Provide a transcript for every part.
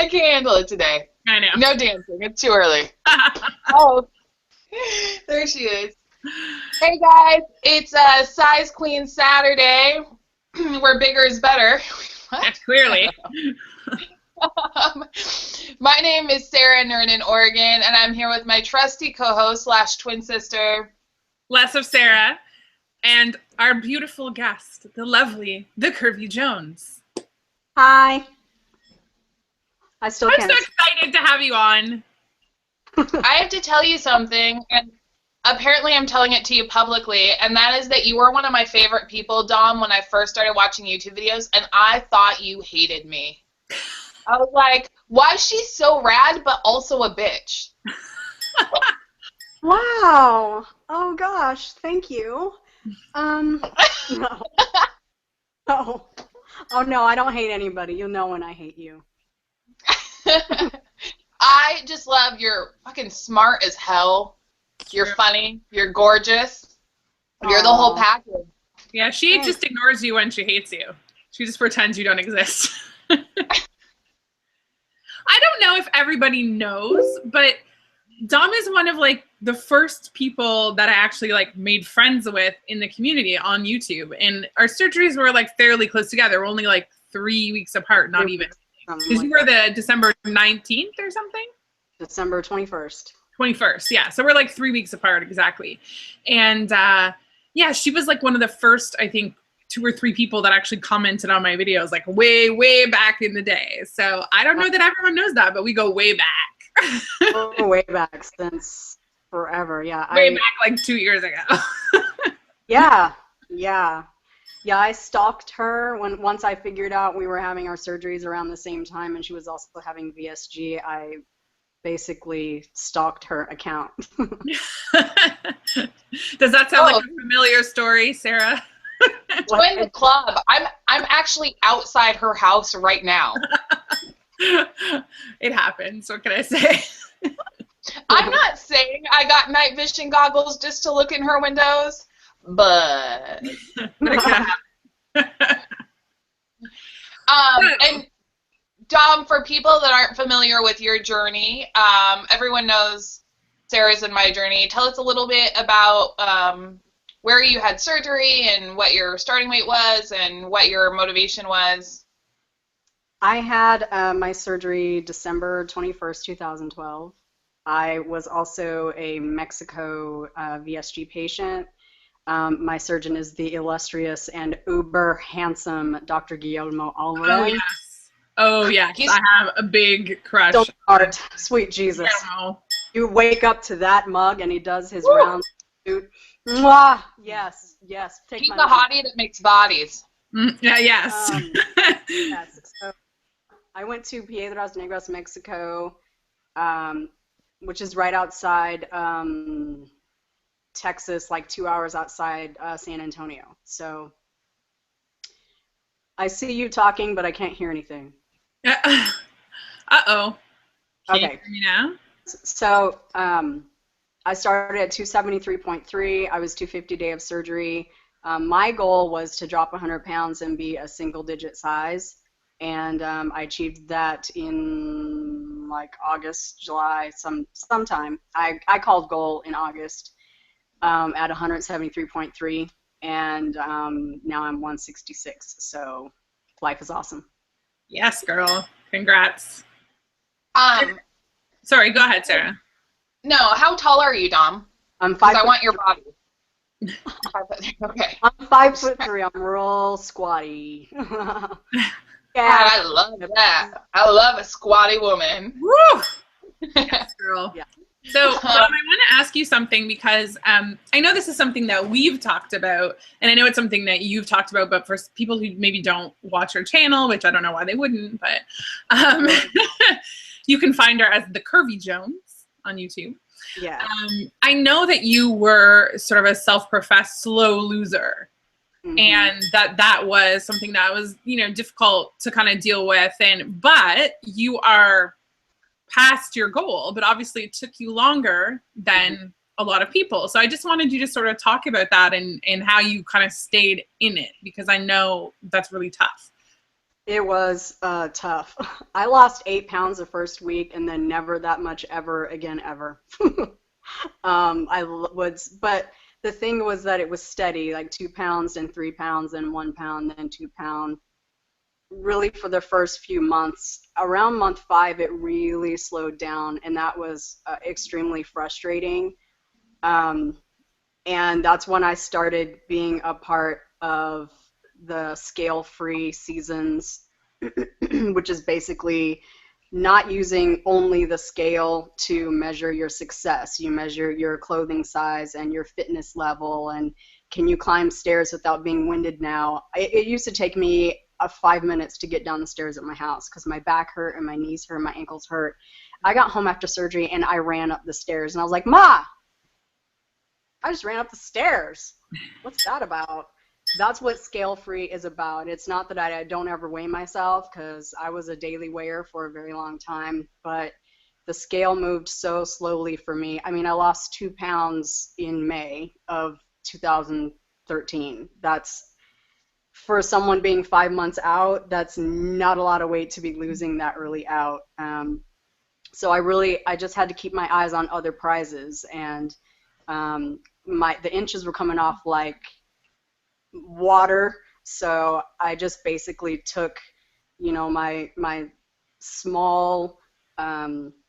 I can't handle it today. I know. No dancing. It's too early. Oh, there she is. Hey guys, it's Size Queen Saturday. Where bigger is better. Yeah, clearly. My name is Sarah Nernan, Oregon, and I'm here with my trusty co-host / twin sister. Less of Sarah. And our beautiful guest, the lovely, the Curvy Jones. Hi. I'm so excited to have you on. I have to tell you something, and apparently I'm telling it to you publicly, and that is that you were one of my favorite people, Dom, when I first started watching YouTube videos, and I thought you hated me. I was like, why is she so rad but also a bitch? Wow. Oh gosh, thank you. No. Oh. Oh no, I don't hate anybody. You'll know when I hate you. I just love you're fucking smart as hell. You're funny. You're gorgeous. You're the whole package. Yeah, she just ignores you when she hates you. She just pretends you don't exist. I don't know if everybody knows, but Dom is one of like the first people that I actually like made friends with in the community on YouTube, and our surgeries were like fairly close together. We're only like 3 weeks apart, not even. Because you were the December 19th or something? December 21st. 21st, yeah. So we're like 3 weeks apart exactly. And yeah, she was like one of the first, I think, 2 or 3 people that actually commented on my videos like way, way back in the day. So I don't know that everyone knows that, but we go way back. Oh, way back since forever, yeah. Way back like 2 years ago. Yeah. Yeah, I stalked her once I figured out we were having our surgeries around the same time, and she was also having VSG. I basically stalked her account. Does that sound like a familiar story, Sarah? Join the club. I'm actually outside her house right now. It happens. What can I say? I'm not saying I got night vision goggles just to look in her windows, but and Dom, for people that aren't familiar with your journey, everyone knows Sarah's and my journey. Tell us a little bit about where you had surgery and what your starting weight was and what your motivation was. I had my surgery December 21st, 2012. I was also a Mexico VSG patient. My surgeon is the illustrious and uber handsome Dr. Guillermo Alvarez. Oh, yes. Oh, yes. I have a big crush. Don't start. Sweet Jesus. You wake up to that mug and he does his round suit. Mwah! Yes, yes. He's the hottie that makes bodies. Yeah, yes. Yes. So I went to Piedras Negras, Mexico, which is right outside Texas, like 2 hours outside San Antonio. So I see you talking, but I can't hear anything. Uh-oh. Can you hear me now? So I started at 273.3. I was 250 day of surgery. My goal was to drop 100 pounds and be a single-digit size. And I achieved that in like August, July, sometime. I called goal in August at 173.3, and now I'm 166. So life is awesome. Yes, girl. Congrats. Sorry, go ahead, Sarah. No, how tall are you, Dom? I'm 5. I want your body. Okay. I'm 5'3". I'm real squatty. Yeah, I love that. I love a squatty woman. Woo! Yes, girl. Yeah. So, Dom, I want to ask you something because I know this is something that we've talked about, and I know it's something that you've talked about, but for people who maybe don't watch our channel, which I don't know why they wouldn't, but you can find her as the Curvy Jones on YouTube. Yeah. I know that you were sort of a self-professed slow loser. Mm-hmm. And that was something that was, difficult to kind of deal with. But you are past your goal, but obviously it took you longer than a lot of people. So I just wanted you to sort of talk about that and how you kind of stayed in it, because I know that's really tough. It was tough. I lost 8 pounds the first week and then never that much ever again, ever. But the thing was that it was steady, like 2 pounds and 3 pounds and 1 pound, then 2 pound. Really, for the first few months, around month 5, it really slowed down, and that was extremely frustrating. Um, and that's when I started being a part of the scale-free seasons, which is basically not using only the scale to measure your success. You measure your clothing size and your fitness level, and can you climb stairs without being winded now? It used to take me 5 minutes to get down the stairs at my house because my back hurt and my knees hurt, my ankles hurt. I got home after surgery and I ran up the stairs and I was like, Ma, I just ran up the stairs. What's that about? That's what scale free is about. It's not that I don't ever weigh myself because I was a daily weigher for a very long time, but the scale moved so slowly for me. I mean, I lost 2 pounds in May of 2013. That's, for someone being 5 months out, that's not a lot of weight to be losing that early out. So I just had to keep my eyes on other prizes, and the inches were coming off like water. So I just basically took, my small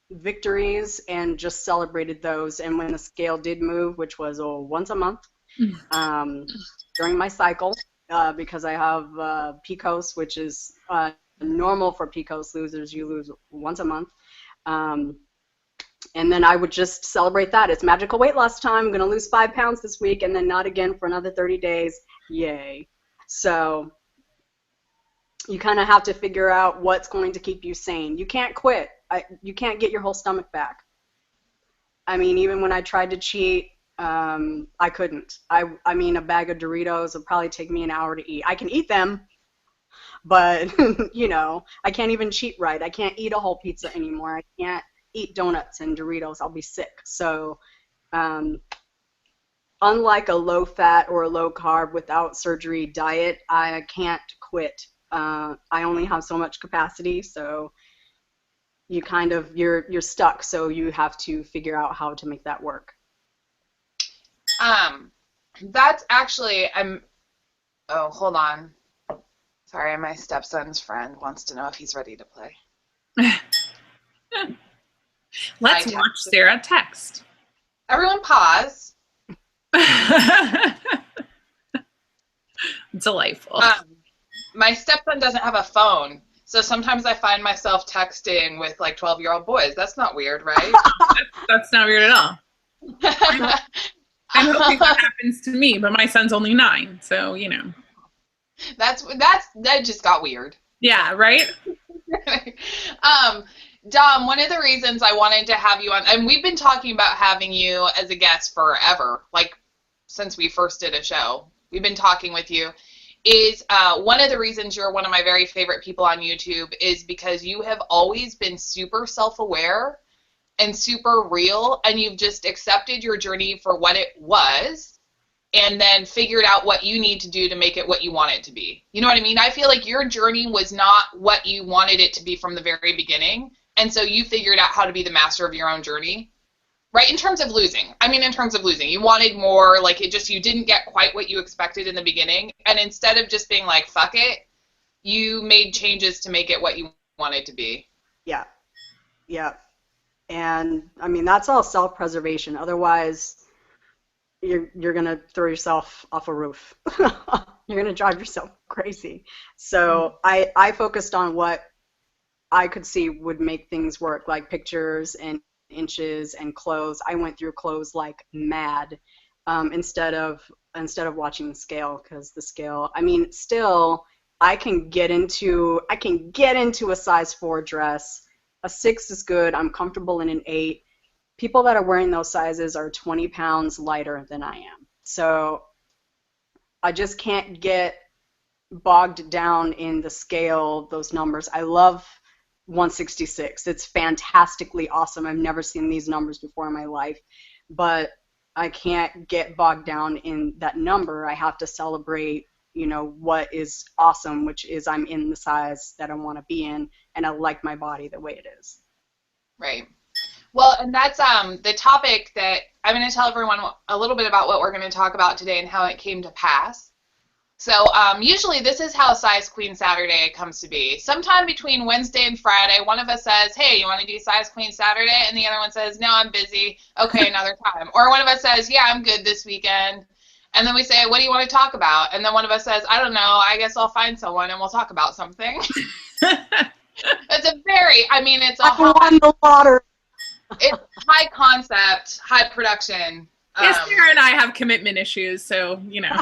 victories and just celebrated those. And when the scale did move, which was once a month during my cycle, because I have PCOS, which is normal for PCOS losers. You lose once a month. And then I would just celebrate that. It's magical weight loss time. I'm going to lose 5 pounds this week and then not again for another 30 days. Yay. So you kind of have to figure out what's going to keep you sane. You can't quit. You can't get your whole stomach back. I mean, even when I tried to cheat, I couldn't. I mean, a bag of Doritos would probably take me an hour to eat. I can eat them, but, I can't even cheat right. I can't eat a whole pizza anymore. I can't eat donuts and Doritos. I'll be sick. So unlike a low-fat or a low-carb without surgery diet, I can't quit. I only have so much capacity, so you're stuck. So you have to figure out how to make that work. That's actually, oh, hold on. Sorry, my stepson's friend wants to know if he's ready to play. Let's watch Sarah text. Everyone pause. Delightful. My stepson doesn't have a phone, so sometimes I find myself texting with like 12-year-old boys. That's not weird, right? That's not weird at all. I'm hoping that happens to me, but my son's only 9, so that just got weird. Yeah, right? Dom, one of the reasons I wanted to have you on, and we've been talking about having you as a guest forever, like since we first did a show. We've been talking with you, is one of the reasons you're one of my very favorite people on YouTube is because you have always been super self-aware and super real, and you've just accepted your journey for what it was and then figured out what you need to do to make it what you want it to be. You know what I mean? I feel like your journey was not what you wanted it to be from the very beginning, and so you figured out how to be the master of your own journey, right? In terms of losing. I mean, in terms of losing. You wanted more, like you didn't get quite what you expected in the beginning, and instead of just being like, fuck it, you made changes to make it what you wanted to be. Yeah. Yeah. And I mean, that's all self-preservation. Otherwise, you're going to throw yourself off a roof. You're going to drive yourself crazy. So I focused on what I could see would make things work, like pictures and inches and clothes. I went through clothes like mad instead of watching the scale, because the scale, I mean, still I can get into a size 4 dress. A 6 is good. I'm comfortable in an 8. People that are wearing those sizes are 20 pounds lighter than I am. So I just can't get bogged down in the scale, those numbers. I love 166. It's fantastically awesome. I've never seen these numbers before in my life, but I can't get bogged down in that number. I have to celebrate you know, what is awesome, which is I'm in the size that I want to be in, and I like my body the way it is. Right. Well, and that's the topic that I'm going to tell everyone a little bit about what we're going to talk about today and how it came to pass. So usually this is how Size Queen Saturday comes to be. Sometime between Wednesday and Friday, one of us says, hey, you want to do Size Queen Saturday? And the other one says, no, I'm busy. Okay, another time. Or one of us says, yeah, I'm good this weekend. And then we say, what do you want to talk about? And then one of us says, I don't know, I guess I'll find someone and we'll talk about something. It's a very, I mean, it's a I won the lottery. It's high concept, high production. Yes, Sarah and I have commitment issues, so, you know,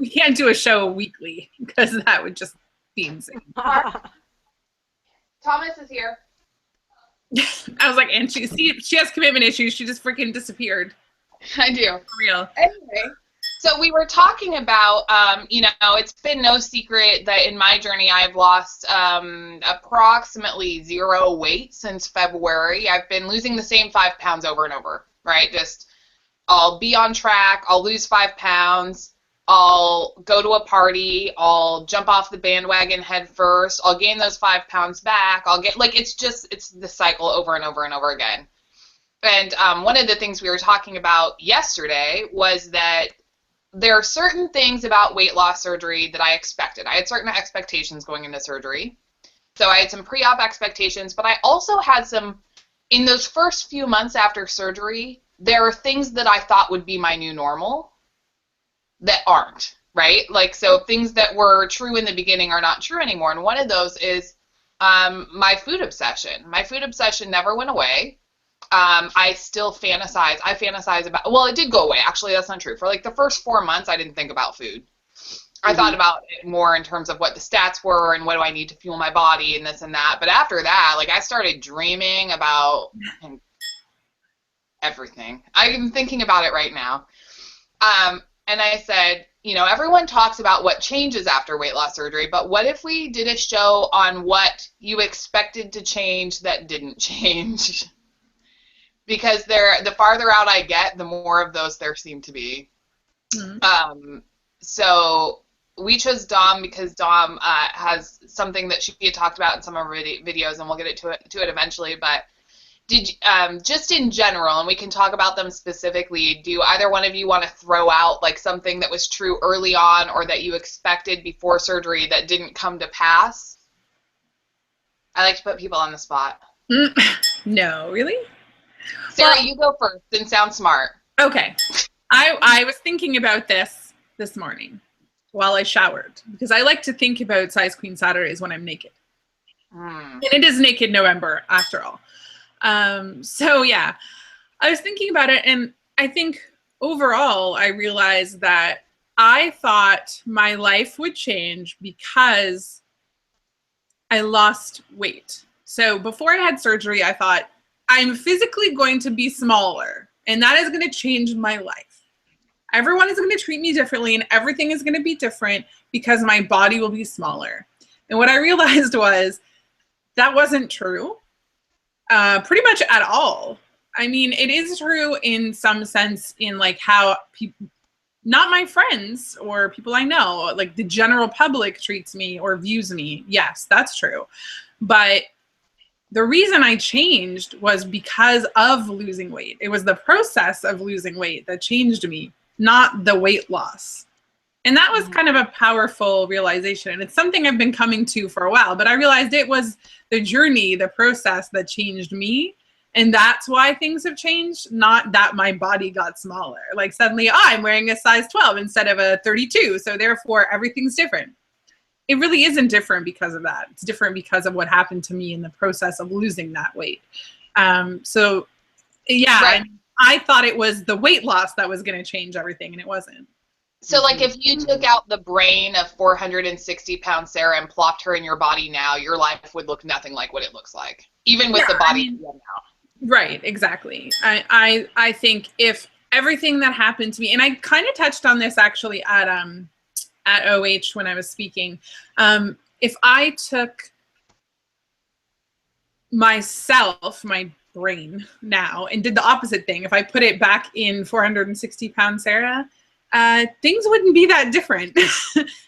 we can't do a show weekly because that would just be insane. Thomas is here. I was like, and she has commitment issues. She just freaking disappeared. I do. For real. Anyway, so we were talking about, you know, it's been no secret that in my journey I've lost approximately 0 weight since February. I've been losing the same 5 pounds over and over, right? Just I'll be on track, I'll lose 5 pounds, I'll go to a party, I'll jump off the bandwagon head first, I'll gain those 5 pounds back, I'll get, like, it's the cycle over and over and over again. And one of the things we were talking about yesterday was that there are certain things about weight loss surgery that I expected. I had certain expectations going into surgery. So I had some pre-op expectations, but I also had some, in those first few months after surgery, there are things that I thought would be my new normal that aren't, right? Like, so things that were true in the beginning are not true anymore. And one of those is my food obsession. My food obsession never went away. I still fantasize. I fantasize about, well, it did go away. Actually, that's not true. For like the first 4 months, I didn't think about food. I thought about it more in terms of what the stats were and what do I need to fuel my body and this and that. But after that, like, I started dreaming about everything. I'm thinking about it right now. And I said, you know, everyone talks about what changes after weight loss surgery, but what if we did a show on what you expected to change that didn't change? Because the farther out I get, the more of those there seem to be. Mm-hmm. So we chose Dom because Dom has something that she had talked about in some of her videos, and we'll get to it eventually. But did just in general, and we can talk about them specifically, do either one of you want to throw out like something that was true early on or that you expected before surgery that didn't come to pass? I like to put people on the spot. No, really? Sarah, you go first and sound smart. Okay. I was thinking about this morning while I showered because I like to think about Size Queen Saturdays when I'm naked. And it is Naked November after all. So yeah, I was thinking about it, and I think overall I realized that I thought my life would change because I lost weight. So before I had surgery, I thought I'm physically going to be smaller, and that is going to change my life. Everyone is going to treat me differently, and everything is going to be different because my body will be smaller. And what I realized was that wasn't true. Pretty much at all. I mean, it is true in some sense in like how people, not my friends or people I know, like the general public treats me or views me. Yes, that's true. But the reason I changed was because of losing weight. It was the process of losing weight that changed me, not the weight loss. And that was kind of a powerful realization. And it's something I've been coming to for a while, but I realized it was the journey, the process that changed me. And that's why things have changed, not that my body got smaller. Like suddenly, I'm wearing a size 12 instead of a 32. So therefore, everything's different. It really isn't different because of that. It's different because of what happened to me in the process of losing that weight. So yeah, right. I thought it was the weight loss that was going to change everything, and it wasn't. So, like, if you took out the brain of 460-pound Sarah and plopped her in your body now, your life would look nothing like what it looks like, even with the body you have now. Right, exactly. I think if everything that happened to me, and I kind of touched on this actually at OH when I was speaking, if I took myself, my brain now, and did the opposite thing, if I put it back in 460-pound Sarah, things wouldn't be that different.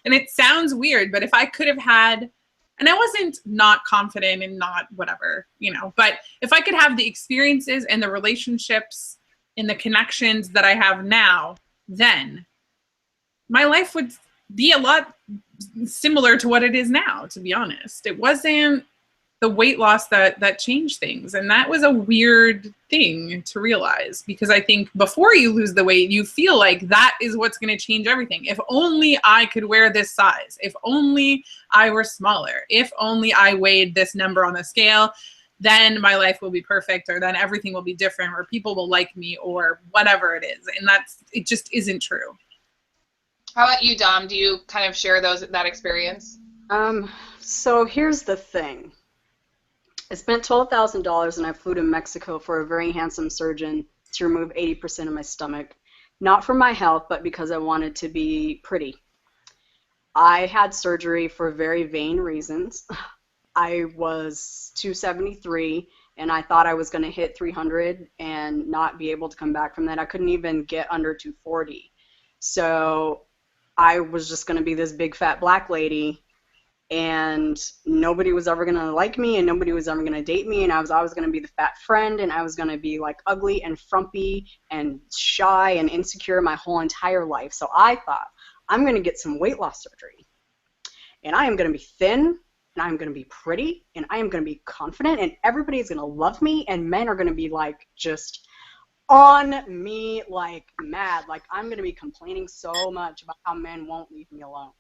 And it sounds weird, but if I could have had, and I wasn't not confident and not whatever, you know, but if I could have the experiences and the relationships and the connections that I have now, then my life would be a lot similar to what it is now, to be honest. It wasn't the weight loss that changed things. And that was a weird thing to realize, because I think before you lose the weight, you feel like that is what's going to change everything. If only I could wear this size, if only I were smaller, if only I weighed this number on the scale, then my life will be perfect, or then everything will be different, or people will like me, or whatever it is. And it just isn't true. How about you, Dom? Do you kind of share that experience? So here's the thing. I spent $12,000 and I flew to Mexico for a very handsome surgeon to remove 80% of my stomach. Not for my health, but because I wanted to be pretty. I had surgery for very vain reasons. I was 273 and I thought I was going to hit 300 and not be able to come back from that. I couldn't even get under 240. So I was just going to be this big fat black lady, and nobody was ever going to like me, and nobody was ever going to date me, and I was always going to be the fat friend, and I was going to be like ugly and frumpy and shy and insecure my whole entire life. So I thought, I'm going to get some weight loss surgery, and I am going to be thin, and I'm going to be pretty, and I am going to be confident, and everybody is going to love me, and men are going to be like just on me like mad. Like, I'm going to be complaining so much about how men won't leave me alone.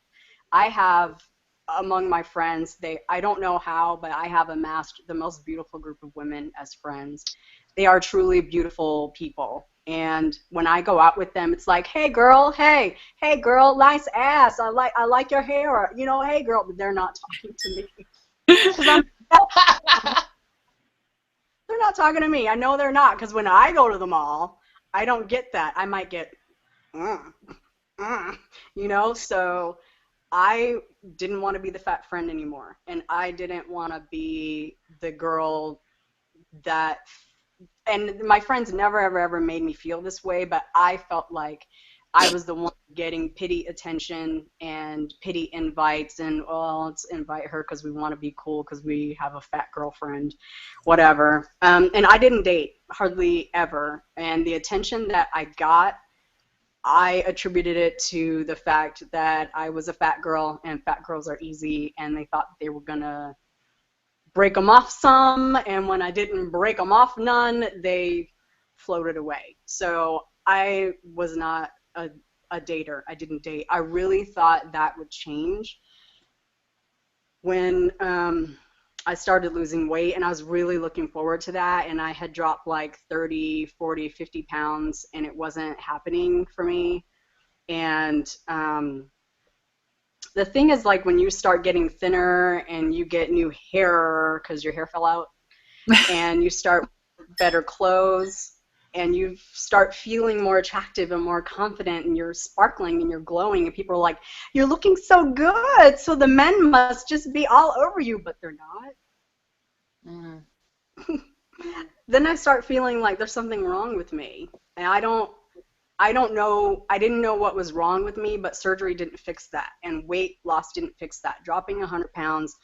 I have, among my friends, I don't know how, but I have amassed the most beautiful group of women as friends. They are truly beautiful people. And when I go out with them, it's like, hey girl, hey girl, nice ass. I like your hair. You know, hey girl, but they're not talking to me. They're not talking to me. I know they're not, because when I go to the mall, I don't get that. I might get, you know, so I didn't want to be the fat friend anymore. And I didn't want to be the girl that, and my friends never, ever made me feel this way, but I felt like I was the one getting pity attention and pity invites, and, well, let's invite her because we want to be cool because we have a fat girlfriend, whatever. And I didn't date hardly ever. And the attention that I got, I attributed it to the fact that I was a fat girl, and fat girls are easy, and they thought they were going to break them off some, and when I didn't break them off none, they floated away. So I was not a dater. I didn't date. I really thought that would change when I started losing weight, and I was really looking forward to that, and I had dropped like 30, 40, 50 pounds, and it wasn't happening for me. And the thing is, like, when you start getting thinner and you get new hair because your hair fell out, and you start better clothes, and you start feeling more attractive and more confident, and you're sparkling and you're glowing, and people are like, you're looking so good, so the men must just be all over you, but they're not. Then I start feeling like there's something wrong with me, and I didn't know what was wrong with me, but surgery didn't fix that, and weight loss didn't fix that. Dropping 100 pounds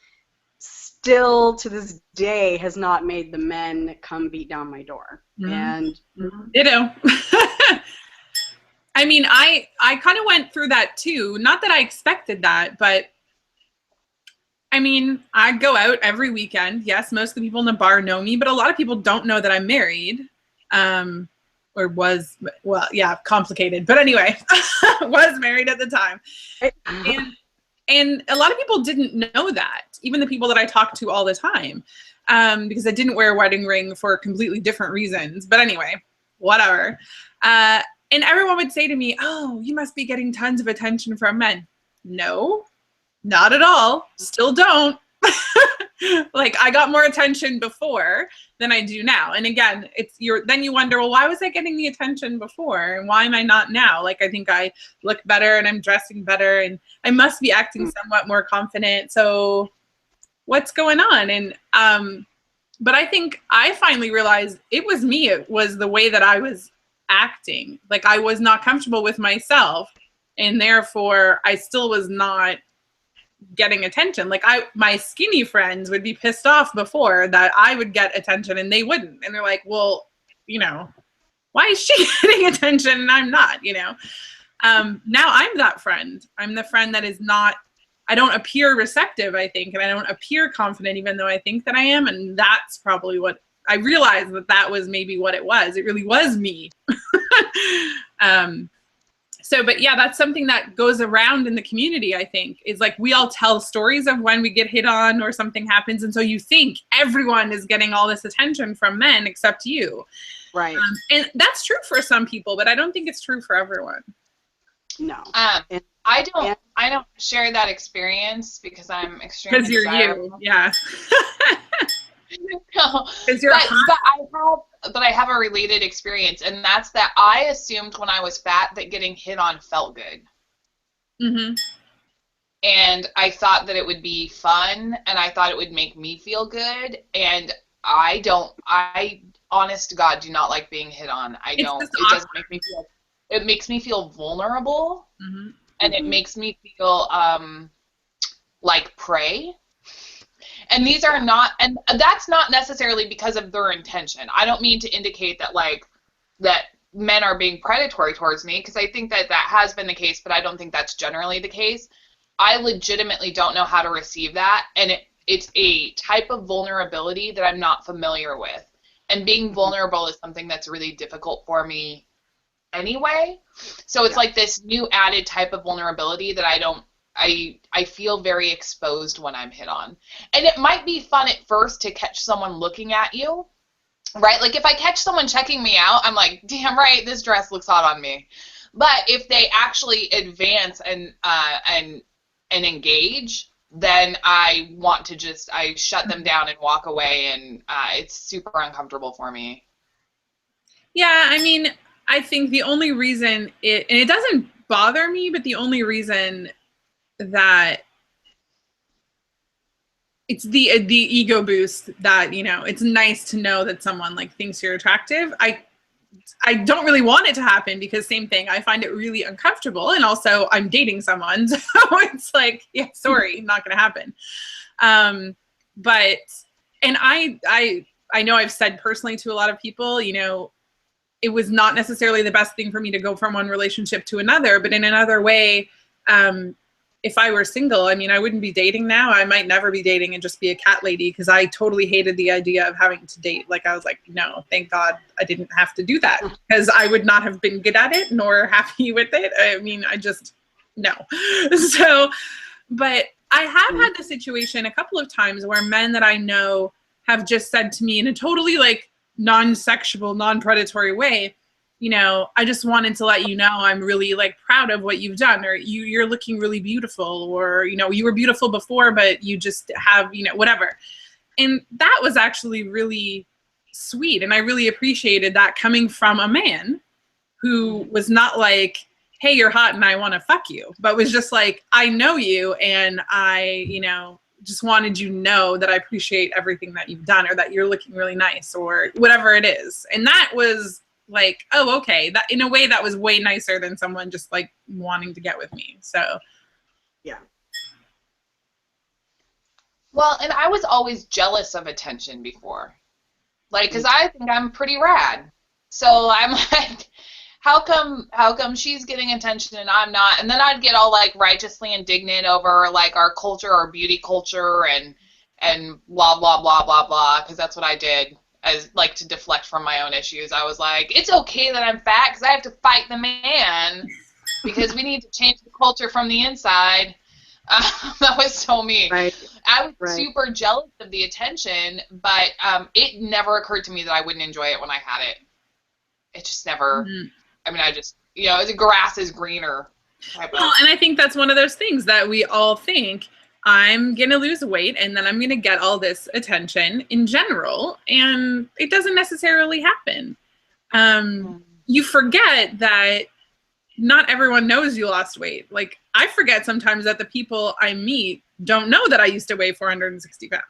still to this day has not made the men come beat down my door. And ditto. I mean, I kind of went through that too. Not that I expected that, but I mean, I go out every weekend. Yes, most of the people in the bar know me, but a lot of people don't know that I'm married. Or was, well, yeah, complicated. But anyway, was married at the time. And a lot of people didn't know that, even the people that I talk to all the time, because I didn't wear a wedding ring for completely different reasons. But anyway, whatever. And everyone would say to me, oh, you must be getting tons of attention from men. No, not at all. Still don't. Like, I got more attention before than I do now. And again, then you wonder, well, why was I getting the attention before? And why am I not now? Like, I think I look better and I'm dressing better and I must be acting somewhat more confident. So what's going on? And, but I think I finally realized it was me. It was the way that I was acting. Like I was not comfortable with myself, and therefore I still was not getting attention. Like my skinny friends would be pissed off before that I would get attention and they wouldn't. And they're like, well, you know, why is she getting attention and I'm not, you know? Now I'm that friend. I'm the friend that is not, I don't appear receptive, I think, and I don't appear confident, even though I think that I am. And that's probably what I realized, that was maybe what it was. It really was me. But yeah, that's something that goes around in the community, I think, is like we all tell stories of when we get hit on or something happens. And so you think everyone is getting all this attention from men except you. Right. And that's true for some people, but I don't think it's true for everyone. No. I don't share that experience because I'm extremely Because you're desirable. you. Yeah. No, Because you're hot. but I have a related experience, and that's that I assumed when I was fat that getting hit on felt good. Mm-hmm. And I thought that it would be fun, and I thought it would make me feel good, and I honest to God, do not like being hit on. It doesn't make me feel, it makes me feel vulnerable, Mm-hmm. and it makes me feel like prey. And these are not, and that's not necessarily because of their intention. I don't mean to indicate that that men are being predatory towards me, because I think that has been the case, but I don't think that's generally the case. I legitimately don't know how to receive that, and it's a type of vulnerability that I'm not familiar with. And being vulnerable is something that's really difficult for me anyway. So it's like this new added type of vulnerability that I feel very exposed when I'm hit on. And it might be fun at first to catch someone looking at you, right? Like if I catch someone checking me out, I'm like, damn right, this dress looks hot on me. But if they actually advance and engage, then I want to I shut them down and walk away, and it's super uncomfortable for me. Yeah, I mean, I think the only reason and it doesn't bother me, but the only reason that it's the ego boost that, you know, it's nice to know that someone like thinks you're attractive. I don't really want it to happen, because same thing, I find it really uncomfortable, and also I'm dating someone, so it's like, yeah, sorry, not gonna happen. But and I know I've said personally to a lot of people, you know, it was not necessarily the best thing for me to go from one relationship to another, but in another way, if I were single, I mean, I wouldn't be dating now. I might never be dating and just be a cat lady, because I totally hated the idea of having to date. Like, I was like, no, thank God I didn't have to do that, because I would not have been good at it nor happy with it. I mean, no. So, but I have had the situation a couple of times where men that I know have just said to me in a totally like non-sexual, non-predatory way, you know, I just wanted to let you know I'm really like proud of what you've done, or you're looking really beautiful, or, you know, you were beautiful before, but you just have, you know, whatever. And that was actually really sweet. And I really appreciated that coming from a man who was not like, hey, you're hot and I want to fuck you, but was just like, I know you, and I, you know, just wanted you to know that I appreciate everything that you've done, or that you're looking really nice, or whatever it is. And that was like, oh, okay. That in a way that was way nicer than someone just like wanting to get with me. So, yeah. Well, and I was always jealous of attention before, like, because I think I'm pretty rad. So I'm like, how come she's getting attention and I'm not? And then I'd get all like righteously indignant over like our culture, our beauty culture, and blah blah blah blah blah, because that's what I did, as like to deflect from my own issues. I was like, it's okay that I'm fat because I have to fight the man, because we need to change the culture from the inside. That was so me. Right. I was super jealous of the attention, but it never occurred to me that I wouldn't enjoy it when I had it. It just never. mm-hmm. I mean, I just, you know, the grass is greener. Well, and I think that's one of those things that we all think, I'm going to lose weight and then I'm going to get all this attention in general. And it doesn't necessarily happen. You forget that not everyone knows you lost weight. Like, I forget sometimes that the people I meet don't know that I used to weigh 460 pounds.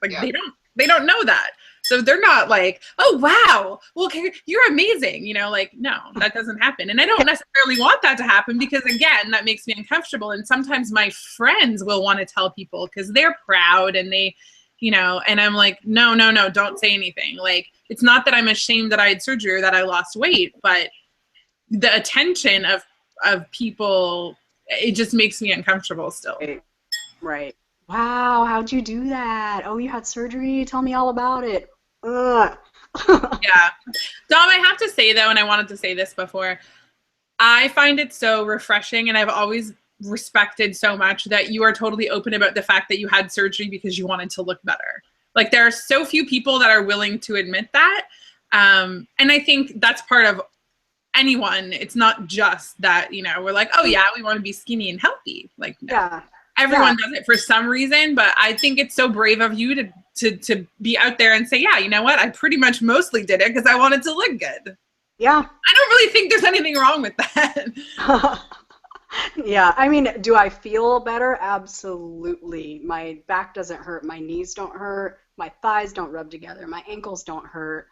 Like, they don't know that. So they're not like, oh, wow, well, you're amazing. Like, no, that doesn't happen. And I don't necessarily want that to happen because, again, that makes me uncomfortable. And sometimes my friends will want to tell people because they're proud and they, and I'm like, no, don't say anything. Like, it's not that I'm ashamed that I had surgery or that I lost weight, but the attention of people, it just makes me uncomfortable still. Right. Wow, how'd you do that? Oh, you had surgery? Tell me all about it. Ugh. Yeah. Dom, I have to say, though, and I wanted to say this before, I find it so refreshing, and I've always respected so much that you are totally open about the fact that you had surgery because you wanted to look better. Like, there are so few people that are willing to admit that. And I think that's part of anyone. It's not just that, we're like, oh, yeah, we want to be skinny and healthy. Like, no. Yeah. Everyone does it for some reason, but I think it's so brave of you to be out there and say, yeah, you know what? I pretty much mostly did it because I wanted to look good. Yeah. I don't really think there's anything wrong with that. Yeah, I mean, do I feel better? Absolutely. My back doesn't hurt, my knees don't hurt, my thighs don't rub together, my ankles don't hurt,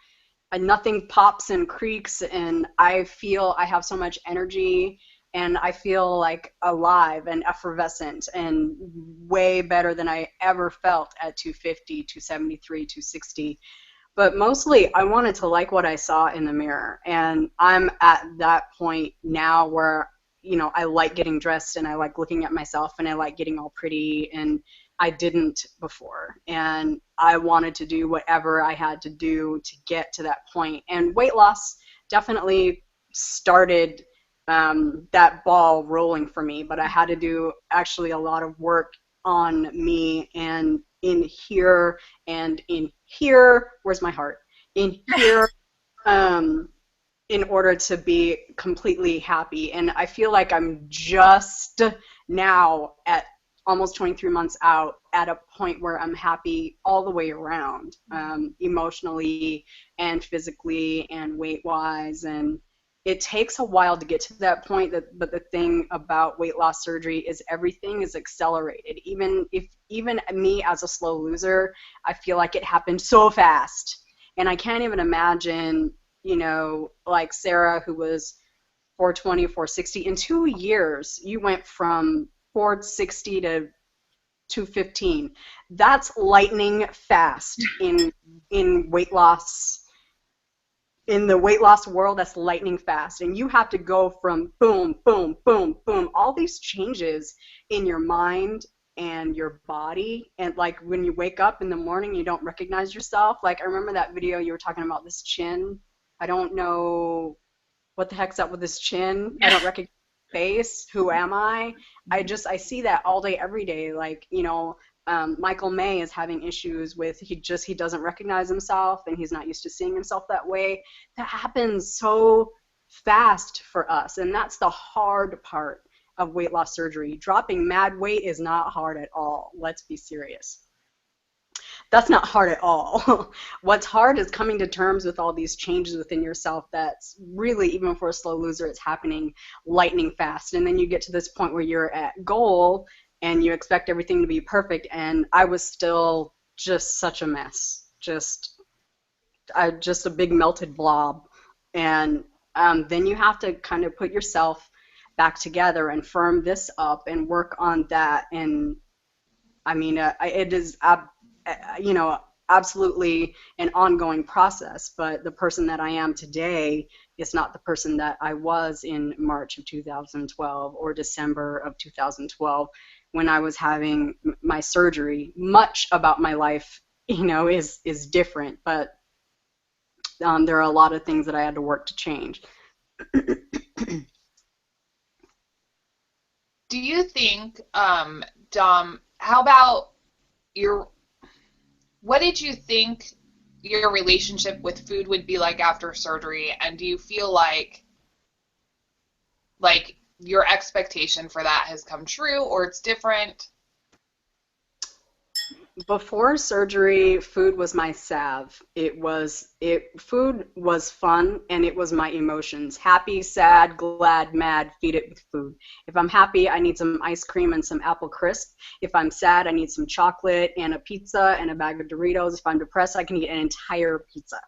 and nothing pops and creaks, and I feel I have so much energy, and I feel like alive and effervescent and way better than I ever felt at 250, 273, 260. But mostly I wanted to like what I saw in the mirror. And I'm at that point now where, I like getting dressed and I like looking at myself and I like getting all pretty, and I didn't before. And I wanted to do whatever I had to do to get to that point. And weight loss definitely started that ball rolling for me, but I had to do actually a lot of work on me and in here and in here. Where's my heart? In here, in order to be completely happy. And I feel like I'm just now at almost 23 months out at a point where I'm happy all the way around, emotionally and physically and weight-wise. And it takes a while to get to that point, but the thing about weight loss surgery is everything is accelerated. Even me as a slow loser, I feel like it happened so fast. And I can't even imagine, like Sarah, who was 420, 460. In 2 years, you went from 460 to 215. That's lightning fast in weight loss. In the weight loss world, that's lightning fast. And you have to go from boom, boom, boom, boom, all these changes in your mind and your body. And like when you wake up in the morning, you don't recognize yourself. Like I remember that video you were talking about this chin. I don't know what the heck's up with this chin. I don't recognize my face. Who am I? I see that all day, every day. Like, Michael May is having issues with he doesn't recognize himself and he's not used to seeing himself that way. That happens so fast for us, and that's the hard part of weight loss surgery. Dropping mad weight is not hard at all. Let's be serious. That's not hard at all. What's hard is coming to terms with all these changes within yourself that's really, even for a slow loser, it's happening lightning fast. And then you get to this point where you're at goal and you expect everything to be perfect, and I was still just such a mess. Just a big melted blob. And then you have to kind of put yourself back together and firm this up and work on that. And I mean, it is absolutely an ongoing process, but the person that I am today is not the person that I was in March of 2012 or December of 2012 when I was having my surgery. Much about my life, is different, but there are a lot of things that I had to work to change. Do you think, Dom, how about what did you think your relationship with food would be like after surgery? And do you feel like your expectation for that has come true or it's different? Before surgery, food was my salve. Food was fun, and it was my emotions. Happy, sad, glad, mad, feed it with food. If I'm happy, I need some ice cream and some apple crisp. If I'm sad, I need some chocolate and a pizza and a bag of Doritos. If I'm depressed, I can eat an entire pizza.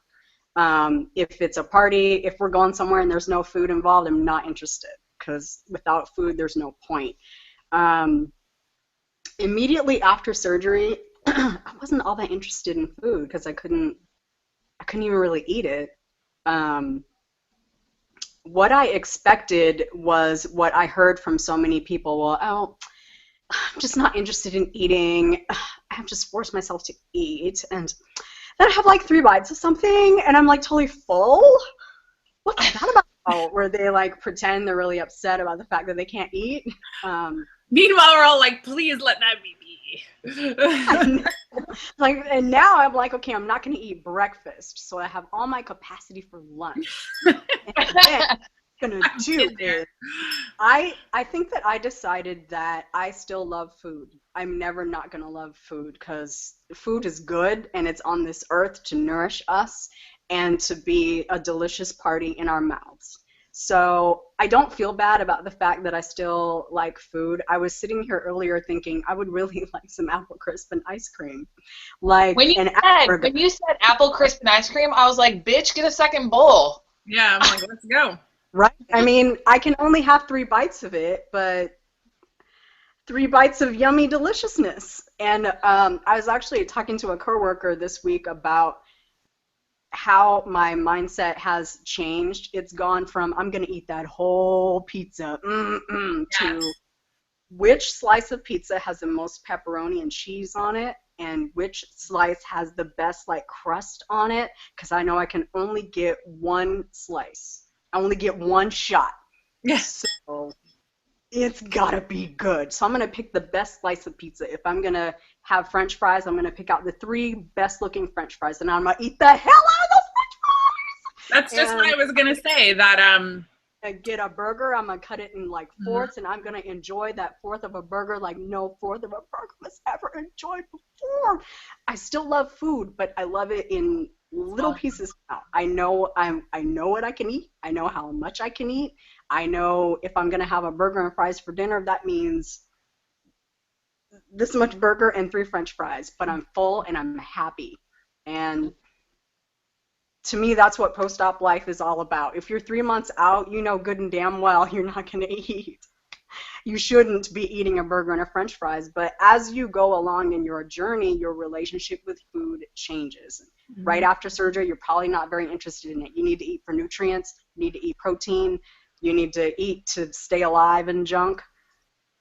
If it's a party, if we're going somewhere and there's no food involved, I'm not interested, because without food, there's no point. Immediately after surgery, I wasn't all that interested in food because I couldn't even really eat it. What I expected was what I heard from so many people. Well, oh, I'm just not interested in eating. I've just forced myself to eat, and then I have like 3 bites of something, and I'm like totally full. What's that about? Where they like pretend they're really upset about the fact that they can't eat. Meanwhile, we're all like, please let that be me. Like, and now I'm like, okay, I'm not going to eat breakfast, so I have all my capacity for lunch. And then I'm going to do is, I think that I decided that I still love food. I'm never not going to love food, because food is good, and it's on this earth to nourish us and to be a delicious party in our mouths. So I don't feel bad about the fact that I still like food. I was sitting here earlier thinking I would really like some apple crisp and ice cream. Like when you said apple crisp and ice cream, I was like, bitch, get a second bowl. Yeah, I'm like, let's go. Right? I mean, I can only have 3 bites of it, but 3 bites of yummy deliciousness. And I was actually talking to a coworker this week about how my mindset has changed. It's gone from I'm going to eat that whole pizza to which slice of pizza has the most pepperoni and cheese on it, and which slice has the best like crust on it, because I know I can only get 1 slice. I only get 1 shot. Yes. So it's gotta be good. So I'm gonna pick the best slice of pizza. If I'm gonna have French fries, I'm gonna pick out the 3 best looking French fries, and I'm gonna eat the hell out of those French fries. That's just what I was gonna say. That I get a burger, I'm gonna cut it in like fourths, and I'm gonna enjoy that fourth of a burger like no fourth of a burger was ever enjoyed before. I still love food, but I love it in little pieces now. I know what I can eat. I know how much I can eat. I know if I'm gonna have a burger and fries for dinner, that means this much burger and 3 French fries. But I'm full and I'm happy. And to me, that's what post-op life is all about. If you're 3 months out, you know good and damn well you're not gonna eat. You shouldn't be eating a burger and a French fries. But as you go along in your journey, your relationship with food changes. Right after surgery, you're probably not very interested in it. You need to eat for nutrients. You need to eat protein. You need to eat to stay alive and junk.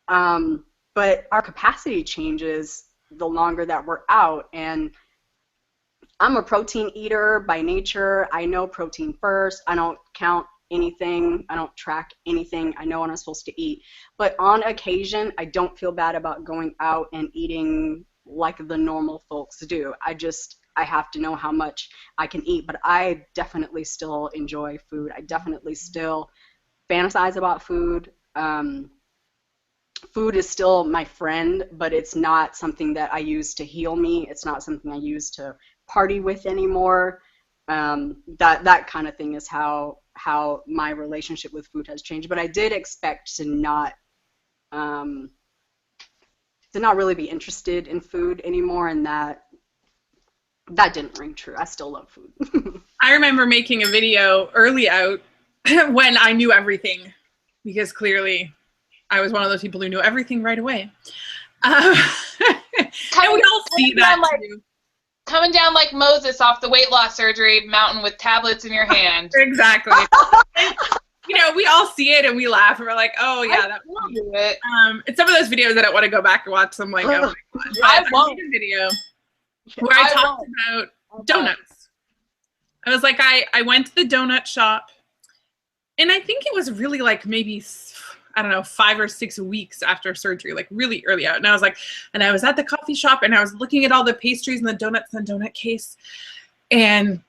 But our capacity changes the longer that we're out. And I'm a protein eater by nature. I know protein first. I don't count anything. I don't track anything. I know what I'm supposed to eat. But on occasion, I don't feel bad about going out and eating like the normal folks do. I have to know how much I can eat. But I definitely still enjoy food. I definitely still fantasize about food. Food is still my friend, but it's not something that I use to heal me. It's not something I use to party with anymore. That kind of thing is how my relationship with food has changed. But I did expect to not really be interested in food anymore, and that didn't ring true. I still love food. I remember making a video early out when I knew everything, because clearly I was one of those people who knew everything right away. And we all see that too. Coming down like Moses off the weight loss surgery mountain with tablets in your hand. Exactly. And, we all see it and we laugh and we're like, oh yeah, that will do it. It's some of those videos I don't want to go back and watch. I'm like, oh my god. I won't. made a video where I talked about donuts. I was like, I went to the donut shop, and I think it was really like maybe, I don't know, 5 or 6 weeks after surgery, like really early out. And I was at the coffee shop and I was looking at all the pastries and the donuts in the donut case. And,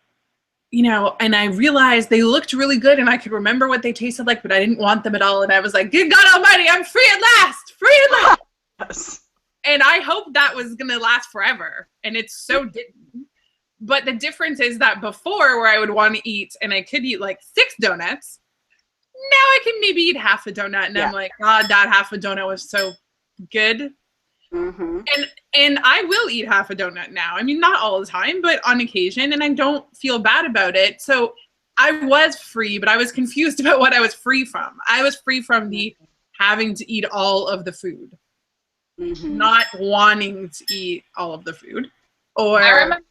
and I realized they looked really good and I could remember what they tasted like, but I didn't want them at all. And I was like, good God almighty, I'm free at last, free at last. Yes. And I hoped that was going to last forever. And it so didn't. But the difference is that before, where I would want to eat and I could eat like 6 donuts, now I can maybe eat half a donut. And I'm like, God, that half a donut was so good. Mm-hmm. And I will eat half a donut now. I mean, not all the time, but on occasion. And I don't feel bad about it. So I was free, but I was confused about what I was free from. I was free from the having to eat all of the food. Mm-hmm. Not wanting to eat all of the food or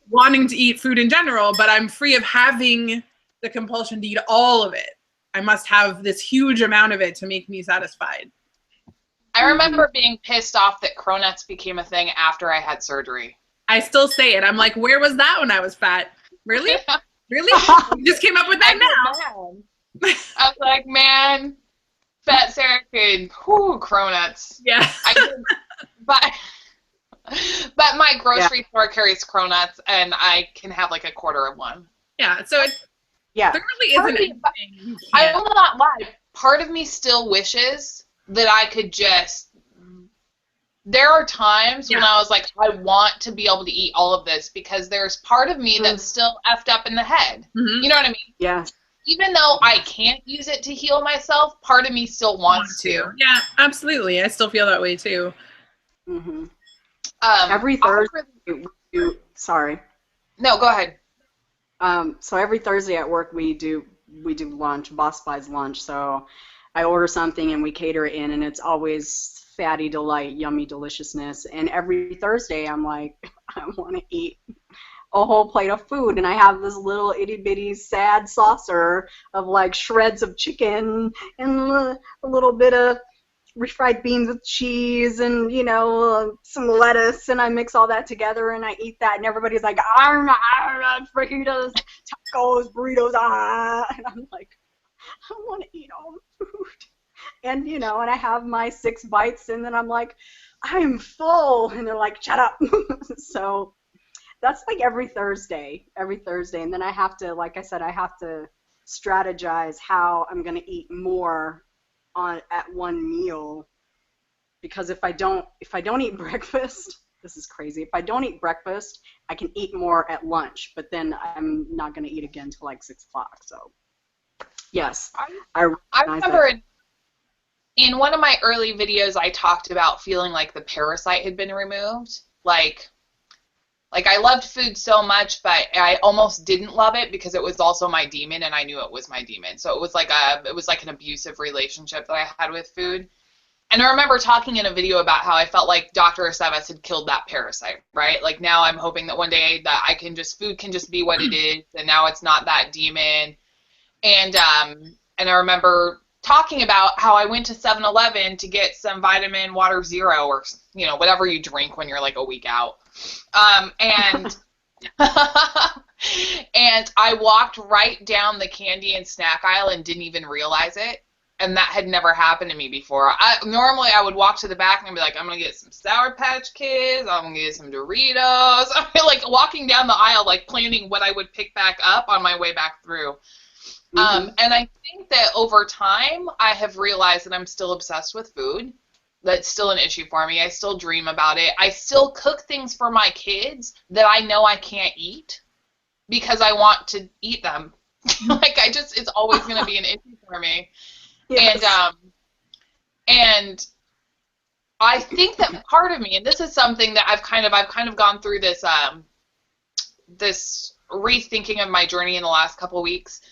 wanting to eat food in general, but I'm free of having the compulsion to eat all of it. I must have this huge amount of it to make me satisfied. I remember being pissed off that cronuts became a thing after I had surgery. I still say it. I'm like, where was that when I was fat? Really? Really? You just came up with that now. I was like, man, fat Sarah could, cronuts. Yeah. But my grocery store carries cronuts, and I can have like a quarter of one. Yeah, so there really isn't anything. I will not lie. Part of me still wishes that I could just. There are times when I was like, I want to be able to eat all of this because there's part of me that's still effed up in the head. Mm-hmm. You know what I mean? Yeah. Even though I can't use it to heal myself, part of me still wants to. Yeah, absolutely. I still feel that way too. Mm-hmm. Every Thursday, sorry. No, go ahead. So every Thursday at work we do lunch, boss buys lunch. So I order something and we cater it in, and it's always fatty delight, yummy deliciousness. And every Thursday I'm like, I want to eat a whole plate of food, and I have this little itty bitty sad saucer of like shreds of chicken and a little bit of refried beans with cheese and some lettuce, and I mix all that together and I eat that, and everybody's like, fajitas, tacos, burritos, and I'm like, I want to eat all the food. And and I have my 6 bites, and then I'm like, I'm full, and they're like, shut up. So that's like every Thursday, and then I have to, like I said, I have to strategize how I'm going to eat more at one meal, because if I don't eat breakfast, this is crazy. If I don't eat breakfast, I can eat more at lunch, but then I'm not going to eat again till like 6 o'clock. So yes, I remember in one of my early videos I talked about feeling like the parasite had been removed. Like I loved food so much, but I almost didn't love it because it was also my demon, and I knew it was my demon. So it was like an abusive relationship that I had with food. And I remember talking in a video about how I felt like Dr. Aceves had killed that parasite, right? Like now I'm hoping that one day that food can just be what it is, and now it's not that demon. And I remember talking about how I went to 7-Eleven to get some vitamin water zero, or whatever you drink when you're like a week out. And and I walked right down the candy and snack aisle and didn't even realize it. And that had never happened to me before. Normally I would walk to the back and be like, I'm going to get some Sour Patch Kids, I'm going to get some Doritos. I mean, like walking down the aisle, like planning what I would pick back up on my way back through. Mm-hmm. And I think that over time I have realized that I'm still obsessed with food. That's still an issue for me. I still dream about it. I still cook things for my kids that I know I can't eat because I want to eat them. It's always going to be an issue for me. Yes. And I think that part of me, and this is something that I've kind of gone through this this rethinking of my journey in the last couple of weeks.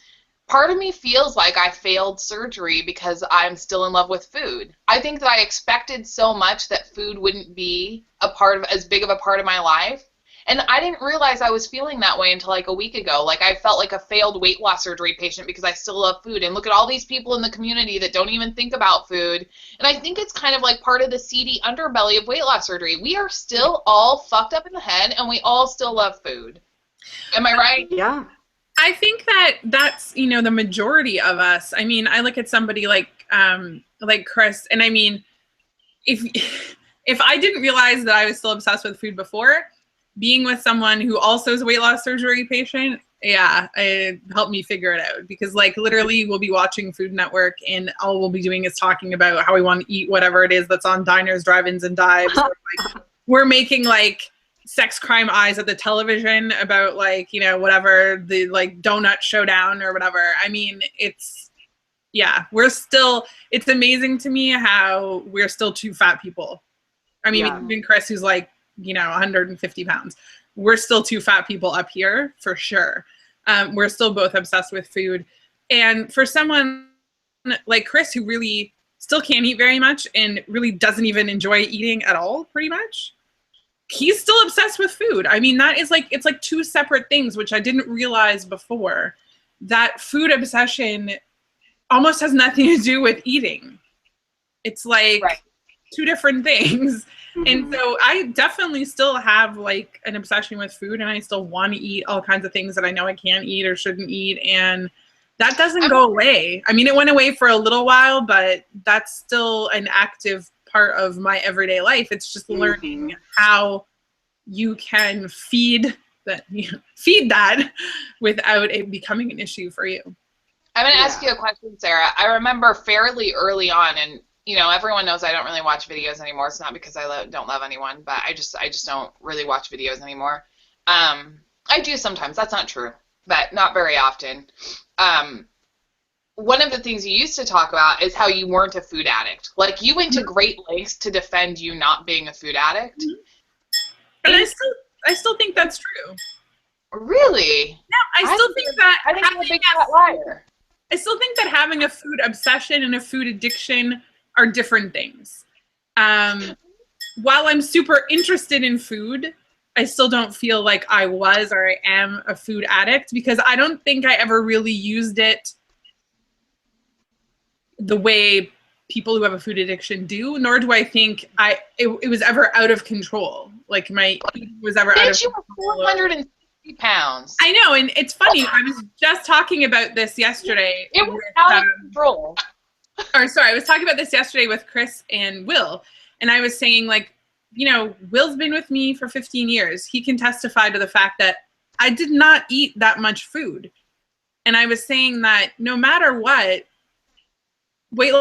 Part of me feels like I failed surgery because I'm still in love with food. I think that I expected so much that food wouldn't be as big of a part of my life. And I didn't realize I was feeling that way until like a week ago. Like I felt like a failed weight loss surgery patient because I still love food. And look at all these people in the community that don't even think about food. And I think it's kind of like part of the seedy underbelly of weight loss surgery. We are still all fucked up in the head, and we all still love food. Am I right? Yeah. I think that's the majority of us. I mean, I look at somebody like Chris, and I mean, if I didn't realize that I was still obsessed with food before, being with someone who also is a weight loss surgery patient, it helped me figure it out, because like literally we'll be watching Food Network and all we'll be doing is talking about how we want to eat whatever it is that's on diners, drive-ins, and dives. Or, like, we're making like sex crime eyes at the television about like, you know, whatever, the like donut showdown or whatever. I mean, it's amazing to me how we're still two fat people. I mean, even Chris, who's like, you know, 150 pounds, we're still two fat people up here for sure. We're still both obsessed with food. And for someone like Chris, who really still can't eat very much and really doesn't even enjoy eating at all, pretty much, he's still obsessed with food. I mean, that is like, it's like two separate things, which I didn't realize before, that food obsession almost has nothing to do with eating. It's like two different things. And so I definitely still have like an obsession with food, and I still want to eat all kinds of things that I know I can't eat or shouldn't eat. And that doesn't go away. I mean, it went away for a little while, but that's still an active part of my everyday life. It's just learning how you can feed that without it becoming an issue for you. I'm going to ask you a question, Sarah. I remember fairly early on, and you know, everyone knows I don't really watch videos anymore. It's not because I don't love anyone, but I just don't really watch videos anymore. I do sometimes. That's not true, but not very often. One of the things you used to talk about is how you weren't a food addict. Like, you went to great lengths to defend you not being a food addict. And I still think that's true. Really? Yeah, I still think that I think you're a big fat liar. I still think that having a food obsession and a food addiction are different things. While I'm super interested in food, I still don't feel like I was or I am a food addict, because I don't think I ever really used it the way people who have a food addiction do, nor do I think it was ever out of control. Like, my eating was ever out of control. You were 460 pounds. I know, and it's funny. I was just talking about this yesterday. It was out of control. Or sorry, I was talking about this yesterday with Chris and Will, and I was saying, like, you know, Will's been with me for 15 years. He can testify to the fact that I did not eat that much food. And I was saying that no matter what, weight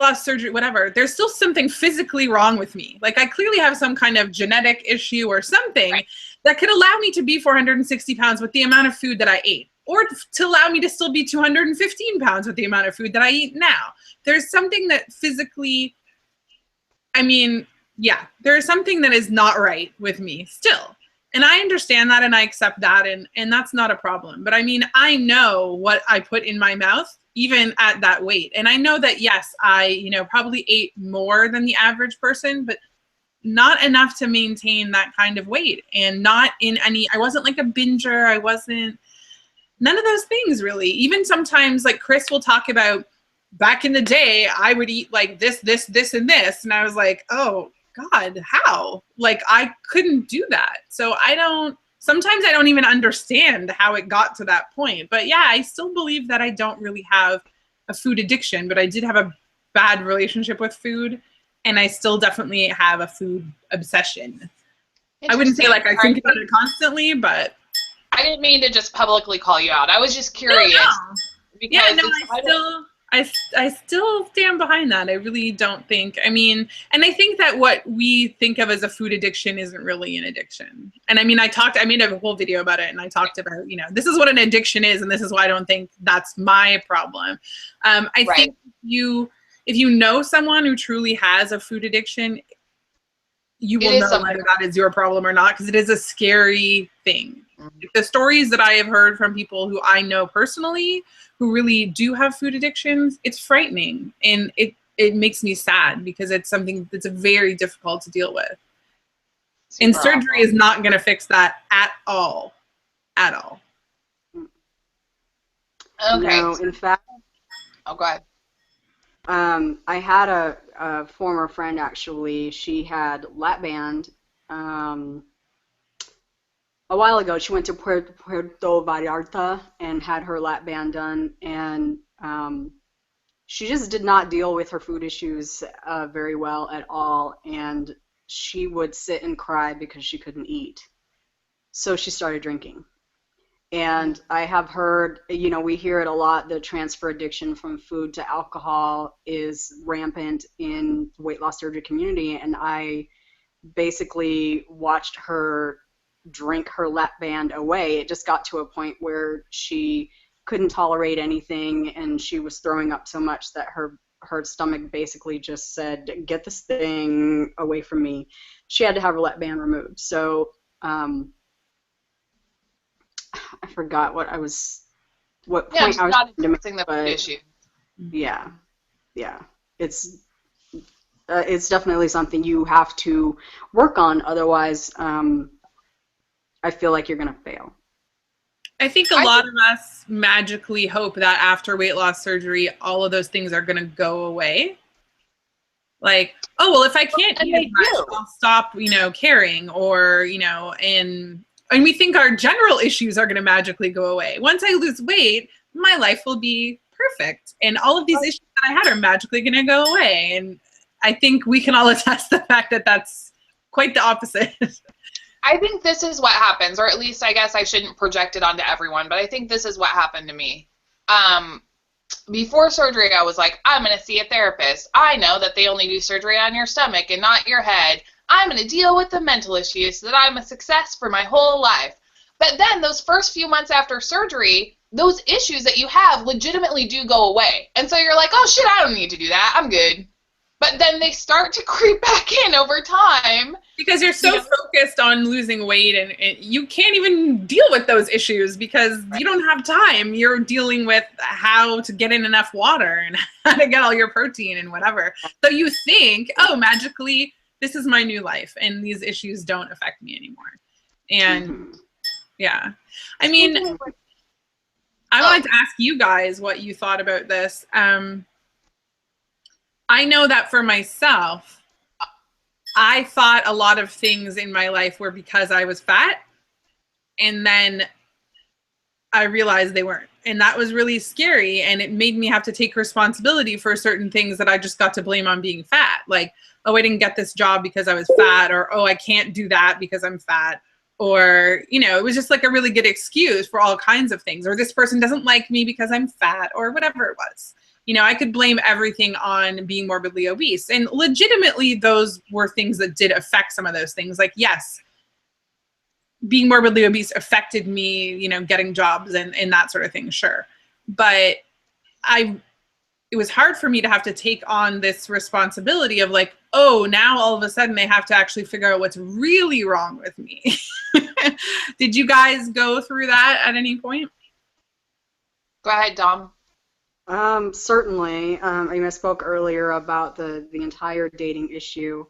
loss surgery, whatever, there's still something physically wrong with me. Like, I clearly have some kind of genetic issue or something that could allow me to be 460 pounds with the amount of food that I ate, or to allow me to still be 215 pounds with the amount of food that I eat now. There's something that physically, I mean, yeah, there is something that is not right with me still. And I understand that, and I accept that, and that's not a problem. But I mean, I know what I put in my mouth, even at that weight. And I know that, yes, I, you know, probably ate more than the average person, but not enough to maintain that kind of weight. And not in any, I wasn't like a binger. I wasn't, none of those things really. Even sometimes, like, Chris will talk about, back in the day, I would eat like this, and this. And I was like, oh God, how? Like, I couldn't do that. So sometimes I don't even understand how it got to that point. But yeah, I still believe that I don't really have a food addiction, but I did have a bad relationship with food, and I still definitely have a food obsession. I wouldn't say like I think about it constantly, but I didn't mean to just publicly call you out. I was just curious. No. Because I still stand behind that. I really don't think, I mean, and I think that what we think of as a food addiction isn't really an addiction. And I mean, I made a whole video about it, and I talked about, you know, this is what an addiction is, and this is why I don't think that's my problem. I think if you know someone who truly has a food addiction, you will know whether that is your problem or not, because it is a scary thing. The stories that I have heard from people who I know personally who really do have food addictions, it's frightening, and it makes me sad, because it's something that's very difficult to deal with. Super and surgery is not going to fix that at all. At all. Okay. No, in fact, go ahead. I had a former friend, actually. She had lap band. A while ago, she went to Puerto Vallarta and had her lap band done, and she just did not deal with her food issues very well at all, and she would sit and cry because she couldn't eat. So she started drinking. And I have heard, you know, we hear it a lot, the transfer addiction from food to alcohol is rampant in the weight loss surgery community, and I basically watched her drink her lap band away. It just got to a point where she couldn't tolerate anything, and she was throwing up so much that her stomach basically just said, "Get this thing away from me." She had to have her lap band removed. So I forgot what point I was not trying to make, addressing the but issue. yeah, it's definitely something you have to work on. Otherwise, I feel like you're gonna fail. I think a lot of us magically hope that after weight loss surgery, all of those things are going to go away. Like, oh, well, if I can't eat as much, I'll stop, caring, or, and we think our general issues are going to magically go away. Once I lose weight, my life will be perfect. And all of these issues that I had are magically going to go away. And I think we can all attest the fact that that's quite the opposite. I think this is what happens, or at least I guess I shouldn't project it onto everyone, but I think this is what happened to me. Before surgery, I was like, I'm going to see a therapist. I know that they only do surgery on your stomach and not your head. I'm going to deal with the mental issues so that I'm a success for my whole life. But then those first few months after surgery, those issues that you have legitimately do go away. And so you're like, oh shit, I don't need to do that. I'm good. But then they start to creep back in over time. Because you're so focused on losing weight, and you can't even deal with those issues because you don't have time. You're dealing with how to get in enough water and how to get all your protein and whatever. So you think, oh, magically, this is my new life, and these issues don't affect me anymore. And yeah, I mean, I wanted to ask you guys what you thought about this. I know that for myself, I thought a lot of things in my life were because I was fat, and then I realized they weren't. And that was really scary, and it made me have to take responsibility for certain things that I just got to blame on being fat. Like, oh, I didn't get this job because I was fat, or oh, I can't do that because I'm fat. Or, it was just like a really good excuse for all kinds of things. Or this person doesn't like me because I'm fat, or whatever it was. I could blame everything on being morbidly obese. And legitimately, those were things that did affect some of those things. Like, yes, being morbidly obese affected me, getting jobs and that sort of thing, sure. But it was hard for me to have to take on this responsibility of like, oh, now all of a sudden they have to actually figure out what's really wrong with me. Did you guys go through that at any point? Go ahead, Dom. Certainly. I spoke earlier about the entire dating issue.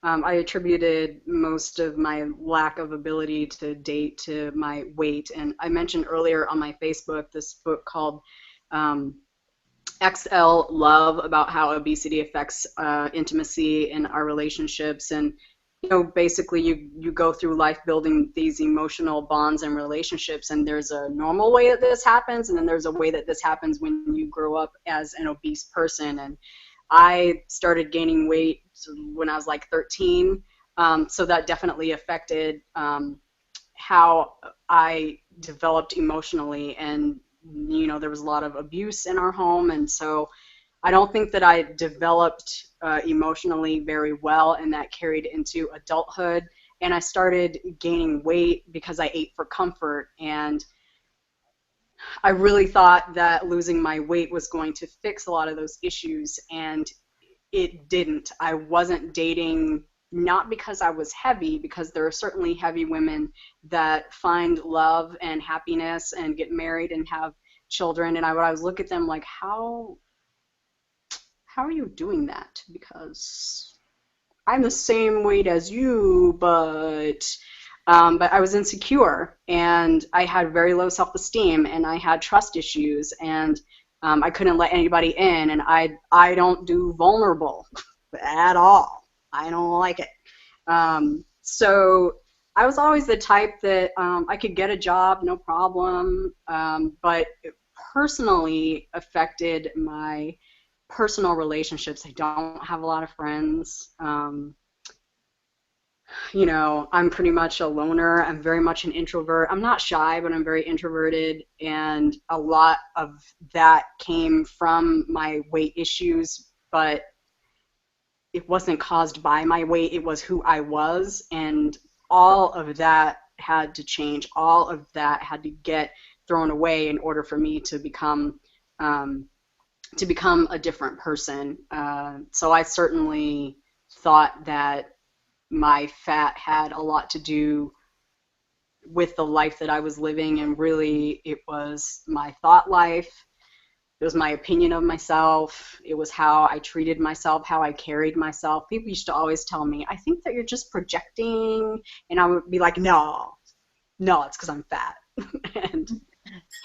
I attributed most of my lack of ability to date to my weight. And I mentioned earlier on my Facebook this book called XL Love, about how obesity affects intimacy in our relationships. And basically you go through life building these emotional bonds and relationships, and there's a normal way that this happens, and then there's a way that this happens when you grow up as an obese person. And I started gaining weight when I was like 13, so that definitely affected how I developed emotionally. And there was a lot of abuse in our home, and so I don't think that I developed emotionally very well, and that carried into adulthood. And I started gaining weight because I ate for comfort, and I really thought that losing my weight was going to fix a lot of those issues, and it didn't. I wasn't dating not because I was heavy, because there are certainly heavy women that find love and happiness and get married and have children, and I would always look at them like, how are you doing that? Because I'm the same weight as you, but I was insecure, and I had very low self-esteem, and I had trust issues, and I couldn't let anybody in, and I don't do vulnerable at all. I don't like it. So I was always the type that I could get a job, no problem, but it personally affected my personal relationships. I don't have a lot of friends. I'm pretty much a loner. I'm very much an introvert. I'm not shy, but I'm very introverted, and a lot of that came from my weight issues. But it wasn't caused by my weight, it was who I was, and all of that had to change. All of that had to get thrown away in order for me to become a different person. So I certainly thought that my fat had a lot to do with the life that I was living, and really it was my thought life. It was my opinion of myself. It was how I treated myself, how I carried myself. People used to always tell me, I think that you're just projecting. And I would be like, no, it's because I'm fat. And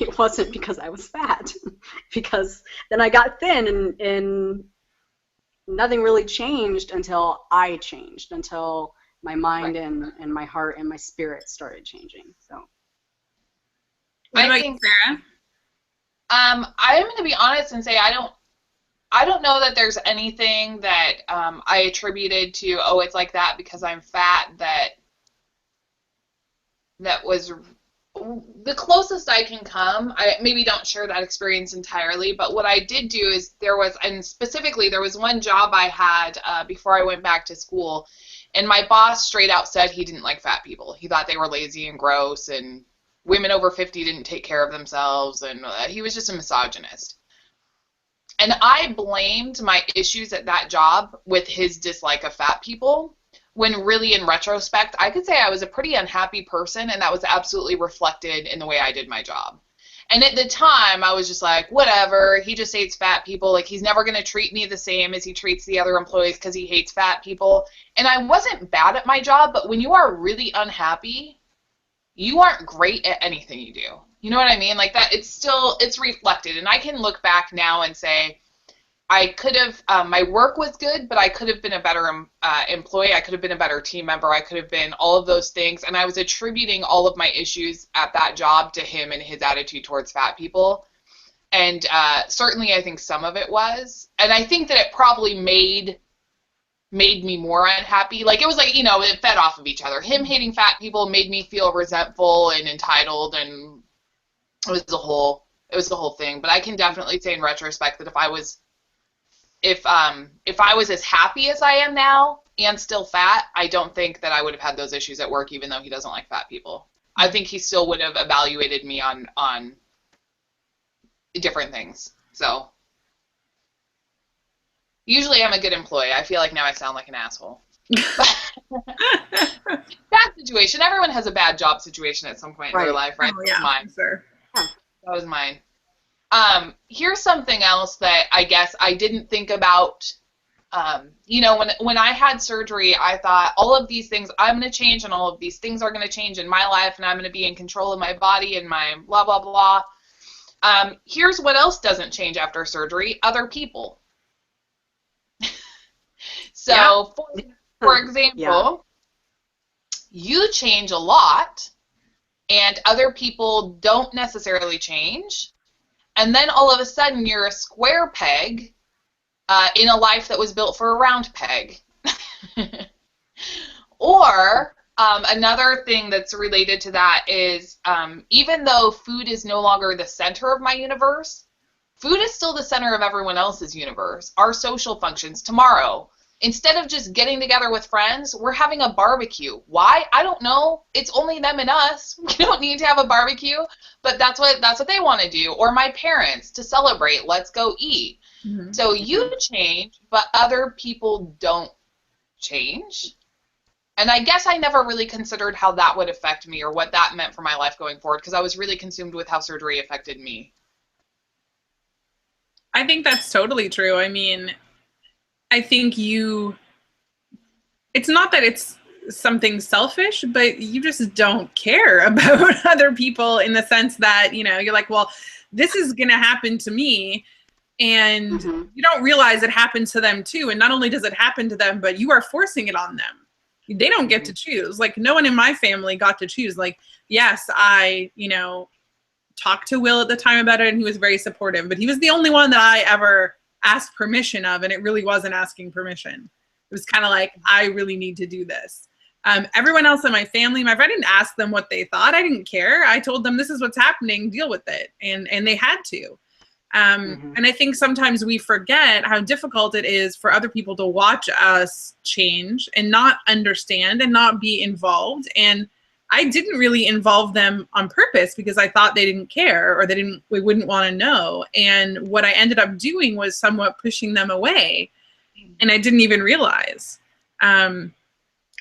it wasn't because I was fat. Because then I got thin, and nothing really changed until I changed, until my mind and my heart and my spirit started changing. So what about I think, you, Sarah? I'm going to be honest and say I don't know that there's anything that I attributed to, oh, it's like that because I'm fat, that was the closest I can come. I maybe don't share that experience entirely, but what I did do is there was one job I had before I went back to school, and my boss straight out said he didn't like fat people. He thought they were lazy and gross, and women over 50 didn't take care of themselves, and he was just a misogynist. And I blamed my issues at that job with his dislike of fat people, when really in retrospect, I could say I was a pretty unhappy person, and that was absolutely reflected in the way I did my job. And at the time, I was just like, whatever, he just hates fat people. Like, he's never going to treat me the same as he treats the other employees because he hates fat people. And I wasn't bad at my job, but when you are really unhappy, you aren't great at anything you do. You know what I mean? Like that, it's reflected. And I can look back now and say, I could have, my work was good, but I could have been a better employee. I could have been a better team member. I could have been all of those things. And I was attributing all of my issues at that job to him and his attitude towards fat people. And certainly I think some of it was. And I think that it probably made me more unhappy. Like, it was like, it fed off of each other. Him hating fat people made me feel resentful and entitled, and it was the whole thing. But I can definitely say in retrospect that if I was as happy as I am now and still fat, I don't think that I would have had those issues at work, even though he doesn't like fat people. I think he still would have evaluated me on different things. So usually I'm a good employee. I feel like now I sound like an asshole. Bad situation. Everyone has a bad job situation at some point in their life, right? Oh, yeah, mine. Sure. That was mine. Here's something else that I guess I didn't think about. When I had surgery, I thought all of these things I'm going to change, and all of these things are going to change in my life, and I'm going to be in control of my body and my blah, blah, blah. Here's what else doesn't change after surgery: other people. So, for example, you change a lot, and other people don't necessarily change. And then all of a sudden, you're a square peg in a life that was built for a round peg. Or another thing that's related to that is even though food is no longer the center of my universe, food is still the center of everyone else's universe. Our social functions. Tomorrow, instead of just getting together with friends, we're having a barbecue. Why? I don't know. It's only them and us. We don't need to have a barbecue, but that's what they want to do. Or my parents, to celebrate, let's go eat. Mm-hmm. So you change, but other people don't change. And I guess I never really considered how that would affect me or what that meant for my life going forward, because I was really consumed with how surgery affected me. I think that's totally true. I mean, I think it's not that it's something selfish, but you just don't care about other people in the sense that, you're like, well, this is going to happen to me. And you don't realize it happened to them too. And not only does it happen to them, but you are forcing it on them. They don't get to choose. Like, no one in my family got to choose. Like, yes, I, talked to Will at the time about it, and he was very supportive, but he was the only one that I ever asked permission of, and it really wasn't asking permission. It was kind of like, I really need to do this. Everyone else in my family, I didn't ask them what they thought. I didn't care. I told them, this is what's happening, deal with it. And they had to. And I think sometimes we forget how difficult it is for other people to watch us change and not understand and not be involved. And I didn't really involve them on purpose because I thought they didn't care or they wouldn't want to know. And what I ended up doing was somewhat pushing them away, and I didn't even realize. And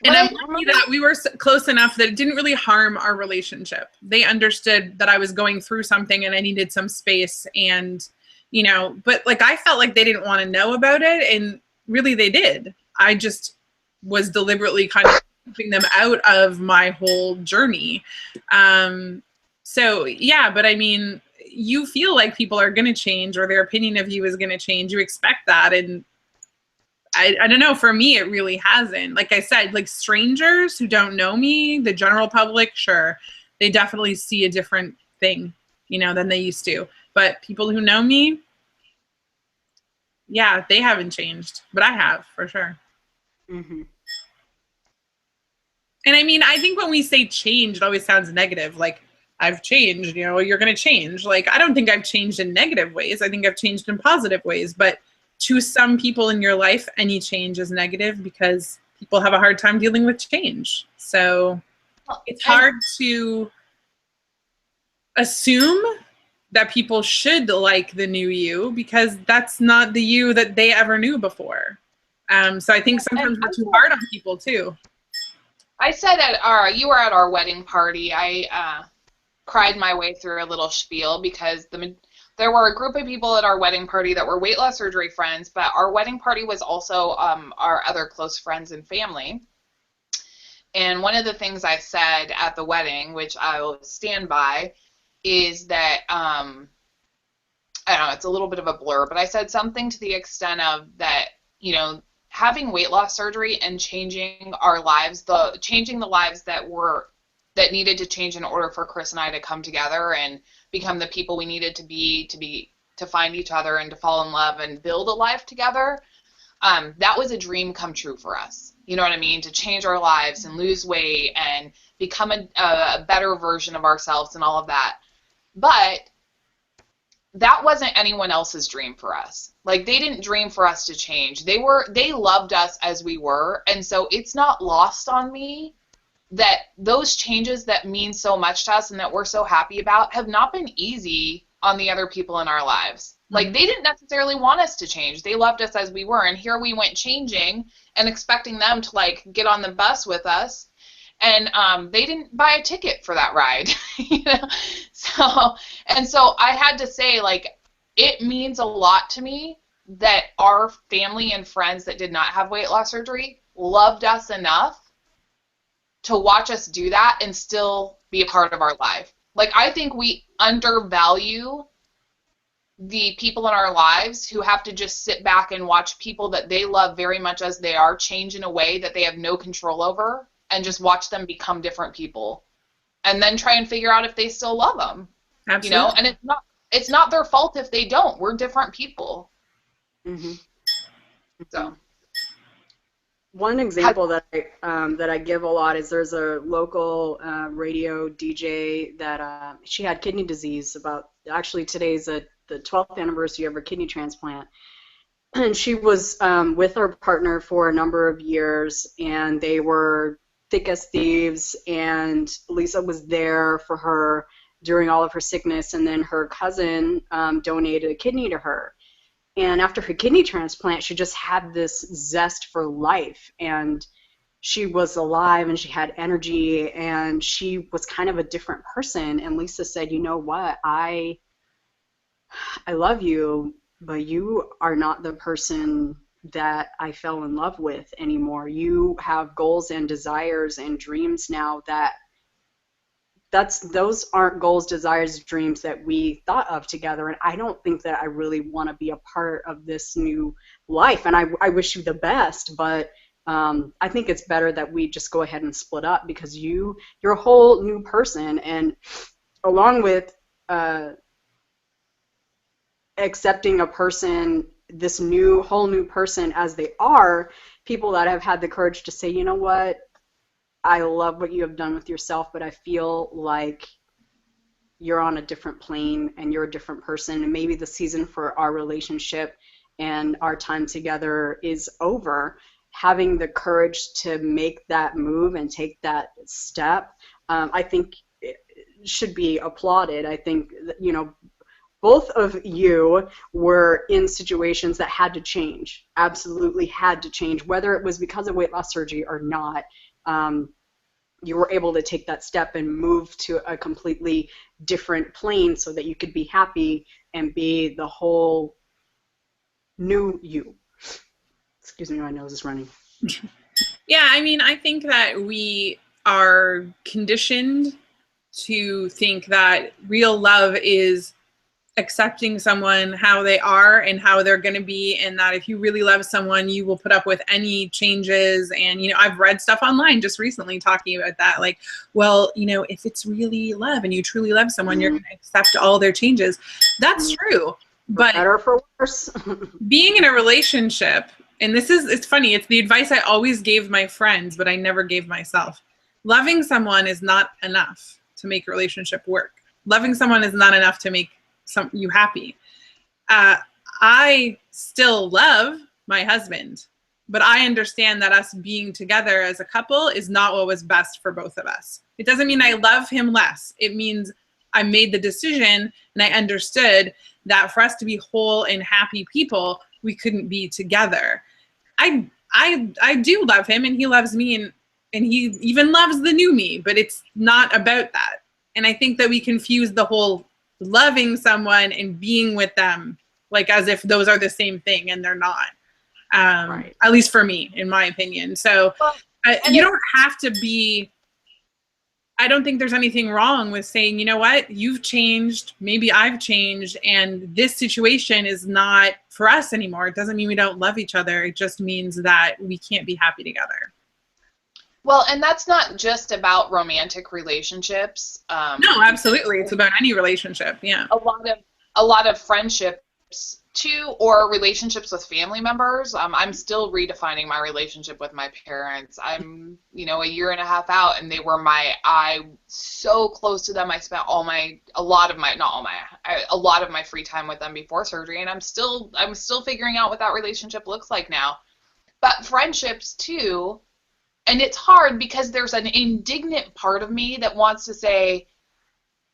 I'm lucky that we were close enough that it didn't really harm our relationship. They understood that I was going through something and I needed some space, and, you know, but like I felt like they didn't want to know about it, and really they did. I just was deliberately kind of keeping them out of my whole journey. So yeah, but I mean, you feel like people are going to change or their opinion of you is going to change. You expect that, and I don't know, for me, it really hasn't. Like I said, like strangers who don't know me, the general public, sure, they definitely see a different thing, you know, than they used to. But people who know me, yeah, they haven't changed, but I have, for sure. Mm-hmm. And I mean, I think when we say change, it always sounds negative. Like, I've changed, you know, you're going to change. Like, I don't think I've changed in negative ways. I think I've changed in positive ways. But to some people in your life, any change is negative because people have a hard time dealing with change. So it's hard to assume that people should like the new you because that's not the you that they ever knew before. So I think sometimes we're too hard on people too. I said you were at our wedding party. I cried my way through a little spiel because there were a group of people at our wedding party that were weight loss surgery friends, but our wedding party was also our other close friends and family. And one of the things I said at the wedding, which I will stand by, is that, I don't know, it's a little bit of a blur, but I said something to the extent of that, you know, having weight loss surgery and changing our lives, changing the lives that needed to change in order for Chris and I to come together and become the people we needed to find each other and to fall in love and build a life together. That was a dream come true for us. You know what I mean? To change our lives and lose weight and become a better version of ourselves and all of that. But that wasn't anyone else's dream for us. Like, they didn't dream for us to change. They loved us as we were. And so it's not lost on me that those changes that mean so much to us and that we're so happy about have not been easy on the other people in our lives. Like, they didn't necessarily want us to change. They loved us as we were. And here we went changing and expecting them to, like, get on the bus with us. And they didn't buy a ticket for that ride. You know? So I had to say, like, it means a lot to me that our family and friends that did not have weight loss surgery loved us enough to watch us do that and still be a part of our life. Like, I think we undervalue the people in our lives who have to just sit back and watch people that they love very much as they are change in a way that they have no control over, and just watch them become different people and then try and figure out if they still love them. Absolutely. You know, and it's not their fault if they don't. We're different people. Mm-hmm. So one example that I give a lot is there's a local radio DJ that she had kidney disease. Actually today's the 12th anniversary of her kidney transplant, and she was with her partner for a number of years, and they were thick as thieves, and Lisa was there for her during all of her sickness, and then her cousin donated a kidney to her. And after her kidney transplant, she just had this zest for life, and she was alive, and she had energy, and she was kind of a different person. And Lisa said, you know what, I love you, but you are not the person that I fell in love with anymore. You have goals and desires and dreams now those aren't goals, desires, dreams that we thought of together, and I don't think that I really want to be a part of this new life, and I wish you the best, but I think it's better that we just go ahead and split up, because you're a whole new person, and along with accepting a person, this whole new person as they are, people that have had the courage to say, you know what, I love what you have done with yourself, but I feel like you're on a different plane and you're a different person, and maybe the season for our relationship and our time together is over. Having the courage to make that move and take that step, I think it should be applauded. I think, you know, both of you were in situations that had to change, absolutely had to change, whether it was because of weight loss surgery or not. You were able to take that step and move to a completely different plane so that you could be happy and be the whole new you. Excuse me, my nose is running. Yeah, I mean, I think that we are conditioned to think that real love is accepting someone how they are and how they're going to be, and that if you really love someone, you will put up with any changes. And, you know, I've read stuff online just recently talking about that, like, well, you know, if it's really love and you truly love someone, you're going to accept all their changes. That's true. But for better or for worse. being in a relationship, and it's funny, it's the advice I always gave my friends, but I never gave myself. Loving someone is not enough to make a relationship work. Loving someone is not enough to make you happy. I still love my husband, but I understand that us being together as a couple is not what was best for both of us. It doesn't mean I love him less. It means I made the decision and I understood that for us to be whole and happy people, we couldn't be together. I do love him and he loves me, and he even loves the new me, but it's not about that. And I think that we confuse the whole loving someone and being with them like as if those are the same thing, and they're not. Right. At least for me, in my opinion. So you don't have to be, I don't think there's anything wrong with saying, you know what, you've changed, maybe I've changed, and this situation is not for us anymore. It doesn't mean we don't love each other. It just means that we can't be happy together. Well, and that's not just about romantic relationships. No, absolutely. It's about any relationship. Yeah. A lot of friendships too, or relationships with family members. I'm still redefining my relationship with my parents. I'm, you know, a year and a half out, and they were so close to them. I spent a lot of my free time with them before surgery, and I'm still figuring out what that relationship looks like now. But friendships too. And it's hard because there's an indignant part of me that wants to say,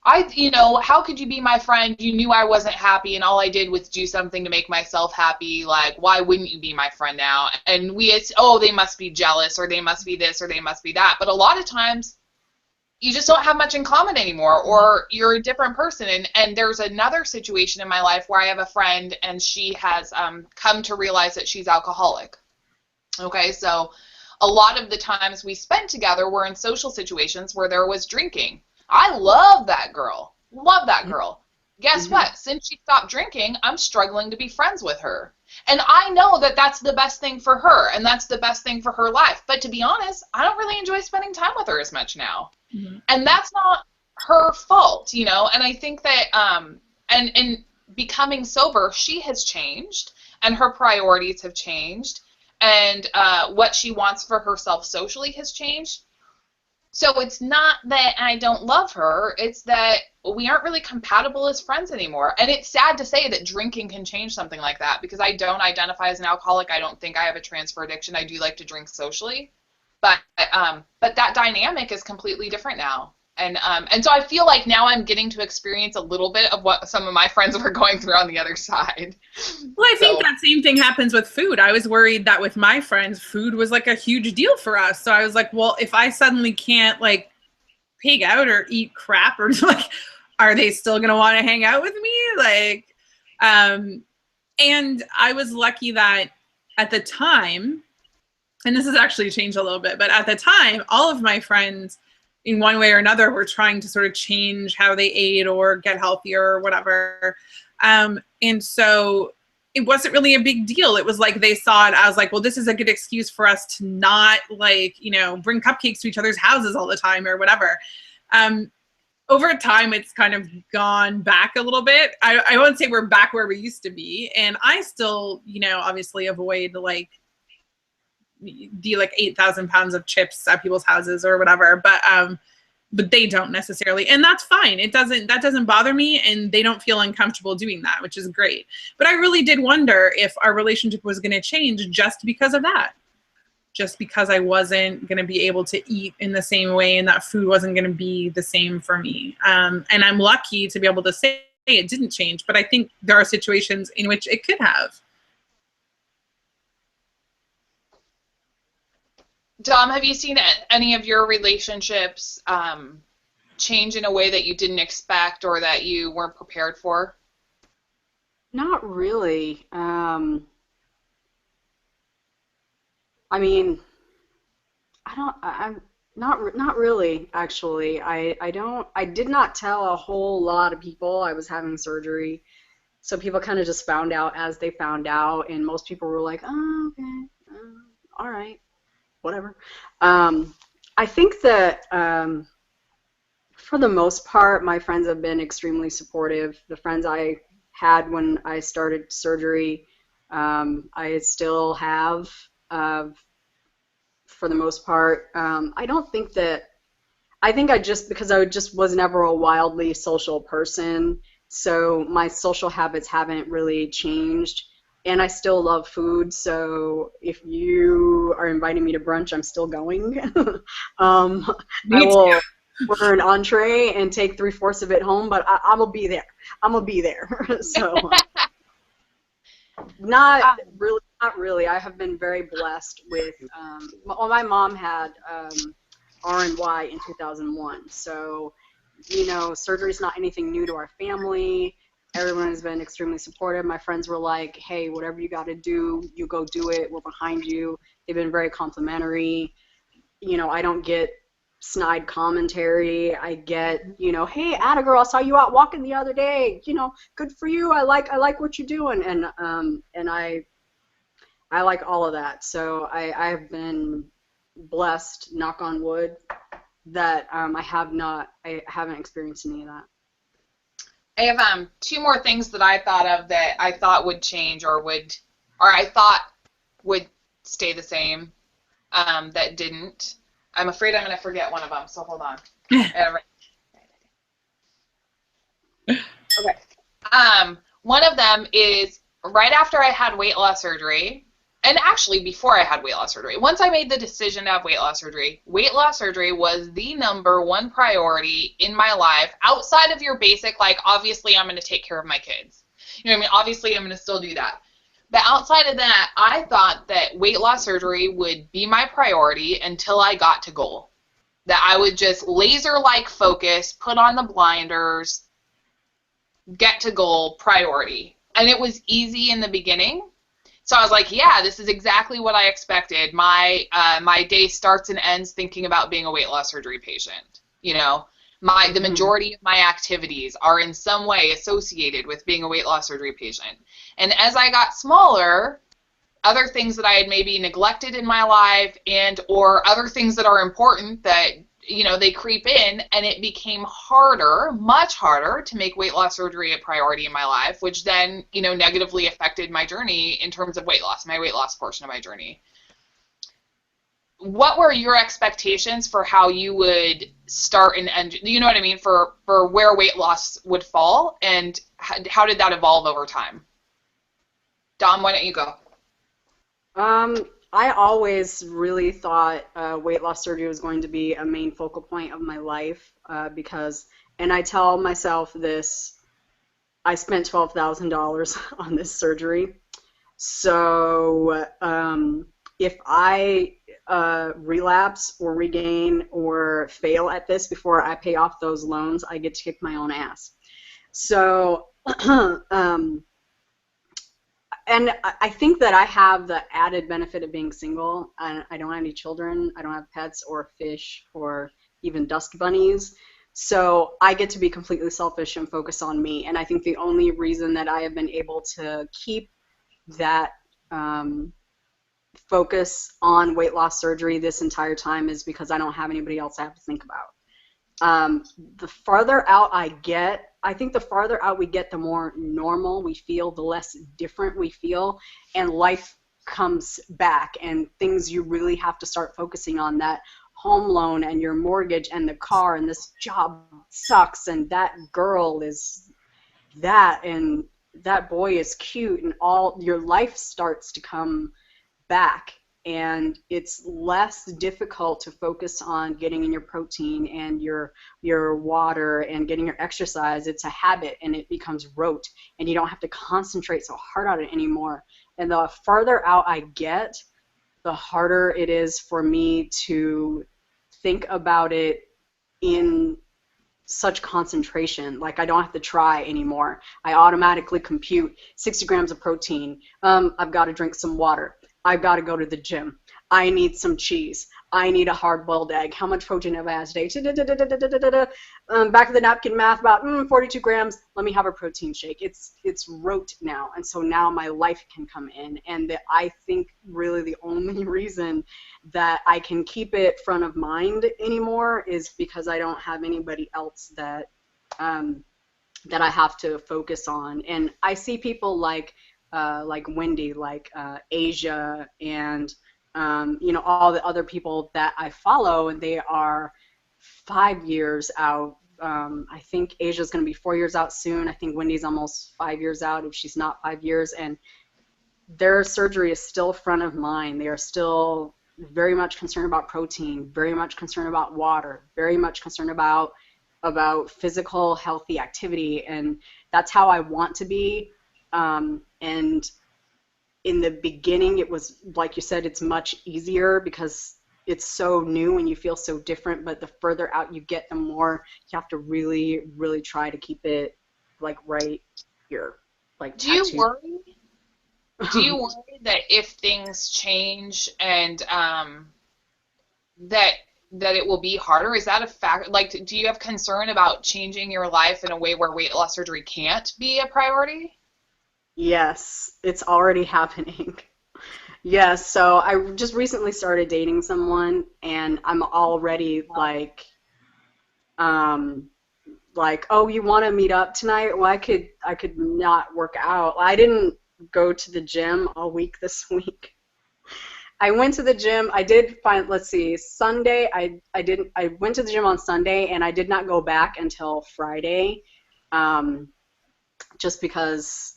how could you be my friend? You knew I wasn't happy and all I did was do something to make myself happy. Like, why wouldn't you be my friend now? And they must be jealous, or they must be this, or they must be that. But a lot of times you just don't have much in common anymore, or you're a different person. And there's another situation in my life where I have a friend and she has come to realize that she's alcoholic. Okay, so a lot of the times we spent together were in social situations where there was drinking. I love that girl. Love that girl. Guess what? Since she stopped drinking, I'm struggling to be friends with her. And I know that that's the best thing for her, and that's the best thing for her life. But to be honest, I don't really enjoy spending time with her as much now. Mm-hmm. And that's not her fault, you know? And I think that and becoming sober, she has changed, and her priorities have changed. And what she wants for herself socially has changed. So it's not that I don't love her, it's that we aren't really compatible as friends anymore. And it's sad to say that drinking can change something like that, because I don't identify as an alcoholic. I don't think I have a transfer addiction. I do like to drink socially. But that dynamic is completely different now. And so I feel like now I'm getting to experience a little bit of what some of my friends were going through on the other side. Well, I think that same thing happens with food. I was worried that with my friends, food was like a huge deal for us. So I was like, well, if I suddenly can't like pig out or eat crap, or like, are they still going to want to hang out with me? Like, and I was lucky that at the time, and this has actually changed a little bit, but at the time, all of my friends in one way or another were trying to sort of change how they ate or get healthier or whatever. And so it wasn't really a big deal. It was like they saw it as like, well, this is a good excuse for us to not like, you know, bring cupcakes to each other's houses all the time or whatever. Over time, it's kind of gone back a little bit. I won't say we're back where we used to be. And I still, you know, obviously avoid like 8,000 pounds of chips at people's houses or whatever. But but they don't necessarily, and that's fine. That doesn't bother me, and they don't feel uncomfortable doing that, which is great. But I really did wonder if our relationship was going to change just because of that, just because I wasn't going to be able to eat in the same way, and that food wasn't going to be the same for me. And I'm lucky to be able to say it didn't change, but I think there are situations in which it could have. Dom, have you seen any of your relationships change in a way that you didn't expect or that you weren't prepared for? Not really. I mean, I'm not really, actually. I did not tell a whole lot of people I was having surgery. So people kind of just found out as they found out, and most people were like, oh, okay, all right, whatever. I think that for the most part, my friends have been extremely supportive. The friends I had when I started surgery, I still have, for the most part. I don't think that, I think because I just was never a wildly social person, so my social habits haven't really changed. And I still love food, so if you are inviting me to brunch, I'm still going. I will order an entree and take 3/4 of it home, but I'm gonna be there. I'm gonna be there. So not really. I have been very blessed with. Well, my mom had R&Y in 2001, so surgery's not anything new to our family. Everyone has been extremely supportive. My friends were like, hey, whatever you got to do, you go do it. We're behind you. They've been very complimentary. I don't get snide commentary. I get, hey, atta girl, I saw you out walking the other day. Good for you. I like what you're doing. And I like all of that. So I have been blessed, knock on wood, that I haven't experienced any of that. I have two more things that I thought of that I thought would change or I thought would stay the same, that didn't. I'm afraid I'm going to forget one of them, so hold on. Okay. One of them is right after I had weight loss surgery, and actually before I had weight loss surgery. Once I made the decision to have weight loss surgery was the #1 priority in my life, outside of your basic, like, obviously I'm going to take care of my kids. You know what I mean? Obviously I'm going to still do that. But outside of that, I thought that weight loss surgery would be my priority until I got to goal. That I would just laser-like focus, put on the blinders, get to goal, priority. And it was easy in the beginning. So I was like, yeah, this is exactly what I expected. My day starts and ends thinking about being a weight loss surgery patient. The majority of my activities are in some way associated with being a weight loss surgery patient. And as I got smaller, other things that I had maybe neglected in my life or other things that are important that, they creep in, and it became much harder to make weight loss surgery a priority in my life, which then, negatively affected my journey in terms of weight loss, my weight loss portion of my journey. What were your expectations for how you would start and end, you know what I mean, for where weight loss would fall, and how did that evolve over time? Dom, why don't you go? I always really thought weight loss surgery was going to be a main focal point of my life because, and I tell myself this, I spent $12,000 on this surgery. So if I relapse or regain or fail at this before I pay off those loans, I get to kick my own ass. So and I think that I have the added benefit of being single. I don't have any children. I don't have pets or fish or even dust bunnies. So I get to be completely selfish and focus on me. And I think the only reason that I have been able to keep that focus on weight loss surgery this entire time is because I don't have anybody else I have to think about. The farther out I get, I think the farther out we get, the more normal we feel, the less different we feel, and life comes back, and things you really have to start focusing on that home loan and your mortgage and the car and this job sucks and that girl is that and that boy is cute, and all your life starts to come back, and it's less difficult to focus on getting in your protein and your water and getting your exercise. It's a habit and it becomes rote, and you don't have to concentrate so hard on it anymore. And the farther out I get, the harder it is for me to think about it in such concentration. Like, I don't have to try anymore. I automatically compute 60 grams of protein. I've got to drink some water. I've got to go to the gym. I need some cheese. I need a hard-boiled egg. How much protein have I had today? Back of the napkin math, about 42 grams. Let me have a protein shake. It's rote now, and so now my life can come in. And I think really the only reason that I can keep it front of mind anymore is because I don't have anybody else that I have to focus on. And I see people like Wendy, like Asia, and all the other people that I follow, and they are 5 years out. I think Asia's going to be 4 years out soon. I think Wendy's almost 5 years out, if she's not 5 years, and their surgery is still front of mind. They are still very much concerned about protein, very much concerned about water, very much concerned about physical healthy activity, and that's how I want to be. And in the beginning, it was, like you said, it's much easier because it's so new and you feel so different, but the further out you get, the more you have to really, really try to keep it like right here. Like, do you worry? Do you worry that if things change and that it will be harder? Is that a fact? Like, do you have concern about changing your life in a way where weight loss surgery can't be a priority? Yes, it's already happening. Yes, so I just recently started dating someone, and I'm already like, oh, you want to meet up tonight? Well, I could not work out. I didn't go to the gym all week this week. I went to the gym. I did find, let's see, Sunday. I went to the gym on Sunday, and I did not go back until Friday, just because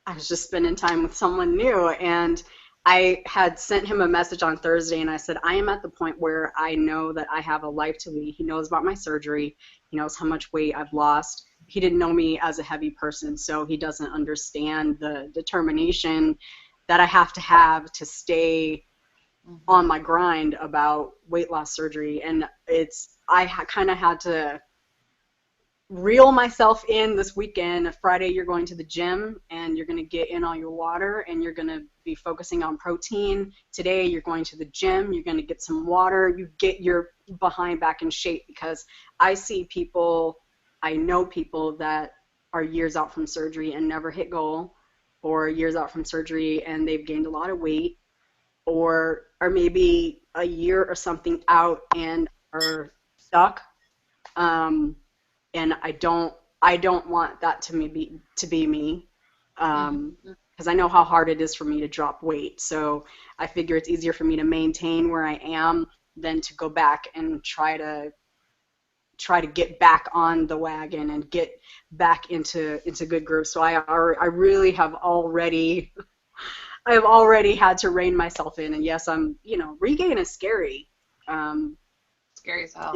I was just spending time with someone new. And I had sent him a message on Thursday, and I said, I am at the point where I know that I have a life to lead. He knows about my surgery. He knows how much weight I've lost. He didn't know me as a heavy person, so he doesn't understand the determination that I have to stay on my grind about weight loss surgery. And I kind of had to reel myself in this weekend. Friday, you're going to the gym and you're going to get in all your water and you're going to be focusing on protein. Today, you're going to the gym, you're going to get some water, you get your behind back in shape, because I know people that are years out from surgery and never hit goal, or years out from surgery and they've gained a lot of weight, or maybe a year or something out and are stuck. And I don't want that to be me, because I know how hard it is for me to drop weight. So I figure it's easier for me to maintain where I am than to go back and try to get back on the wagon and get back into good grooves. So I really have already had to rein myself in. And yes, regain is scary. Scary as hell.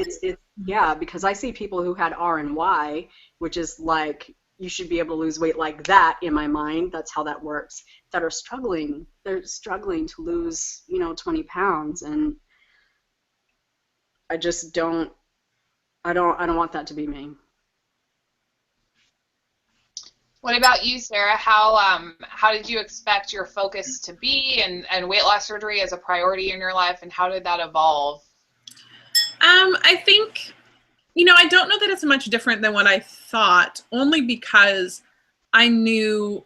Yeah, because I see people who had R and Y, which is like, you should be able to lose weight like that in my mind. That's how that works. That are struggling. They're struggling to lose, 20 pounds, and I just don't. I don't want that to be me. What about you, Sarah? How did you expect your focus to be and weight loss surgery as a priority in your life, and how did that evolve? I think, I don't know that it's much different than what I thought, only because I knew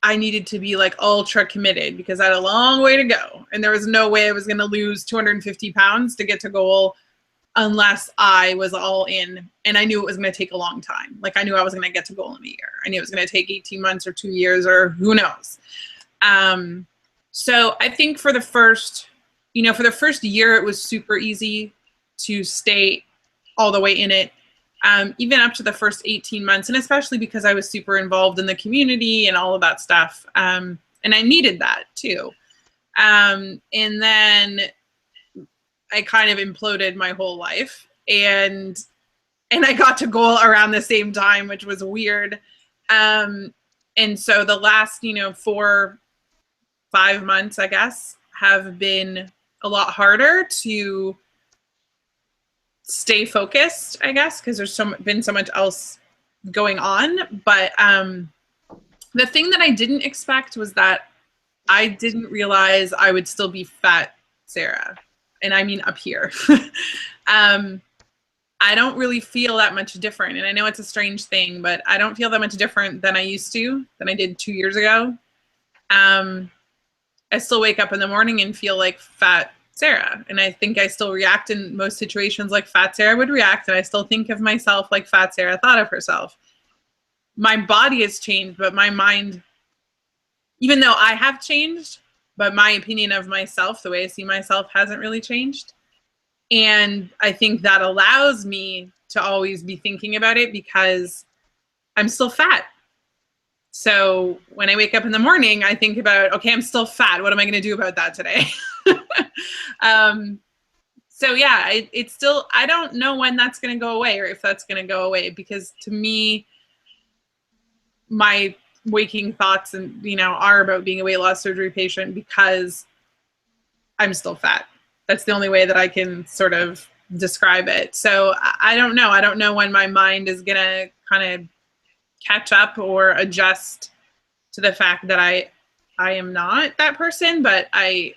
I needed to be like ultra committed, because I had a long way to go, and there was no way I was going to lose 250 pounds to get to goal unless I was all in, and I knew it was going to take a long time. Like, I knew I was going to get to goal in a year. I knew it was going to take 18 months or 2 years or who knows. So I think for the first year, it was super easy. to stay all the way in it, even up to the first 18 months, and especially because I was super involved in the community and all of that stuff. And I needed that too. And then I kind of imploded my whole life, and I got to goal around the same time, which was weird. And so the last, 4-5 months, I guess, have been a lot harder to stay focused, I guess, because there's been so much else going on. But the thing that I didn't expect was that I didn't realize I would still be fat, Sarah. And I mean up here. I don't really feel that much different. And I know it's a strange thing, but I don't feel that much different than I used to, than I did 2 years ago. I still wake up in the morning and feel like fat Sarah. And I think I still react in most situations like fat Sarah would react. And I still think of myself like fat Sarah thought of herself. My body has changed, but my mind, even though I have changed, but my opinion of myself, the way I see myself, hasn't really changed. And I think that allows me to always be thinking about it because I'm still fat. So when I wake up in the morning, I think about, okay, I'm still fat. What am I going to do about that today? So yeah, it's still, I don't know when that's going to go away or if that's going to go away, because to me, my waking thoughts and, are about being a weight loss surgery patient because I'm still fat. That's the only way that I can sort of describe it. So I don't know. I don't know when my mind is going to kind of catch up or adjust to the fact that I am not that person, but I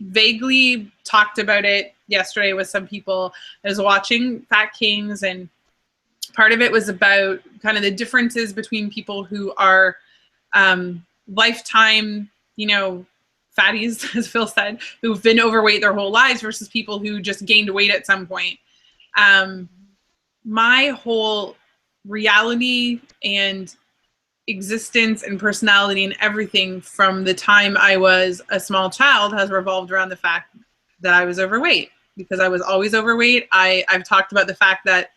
vaguely talked about it yesterday with some people. I was watching Fat Kings, and part of it was about kind of the differences between people who are lifetime, fatties, as Phil said, who've been overweight their whole lives versus people who just gained weight at some point. My whole reality and existence and personality and everything from the time I was a small child has revolved around the fact that I was overweight, because I was always overweight. I've talked about the fact that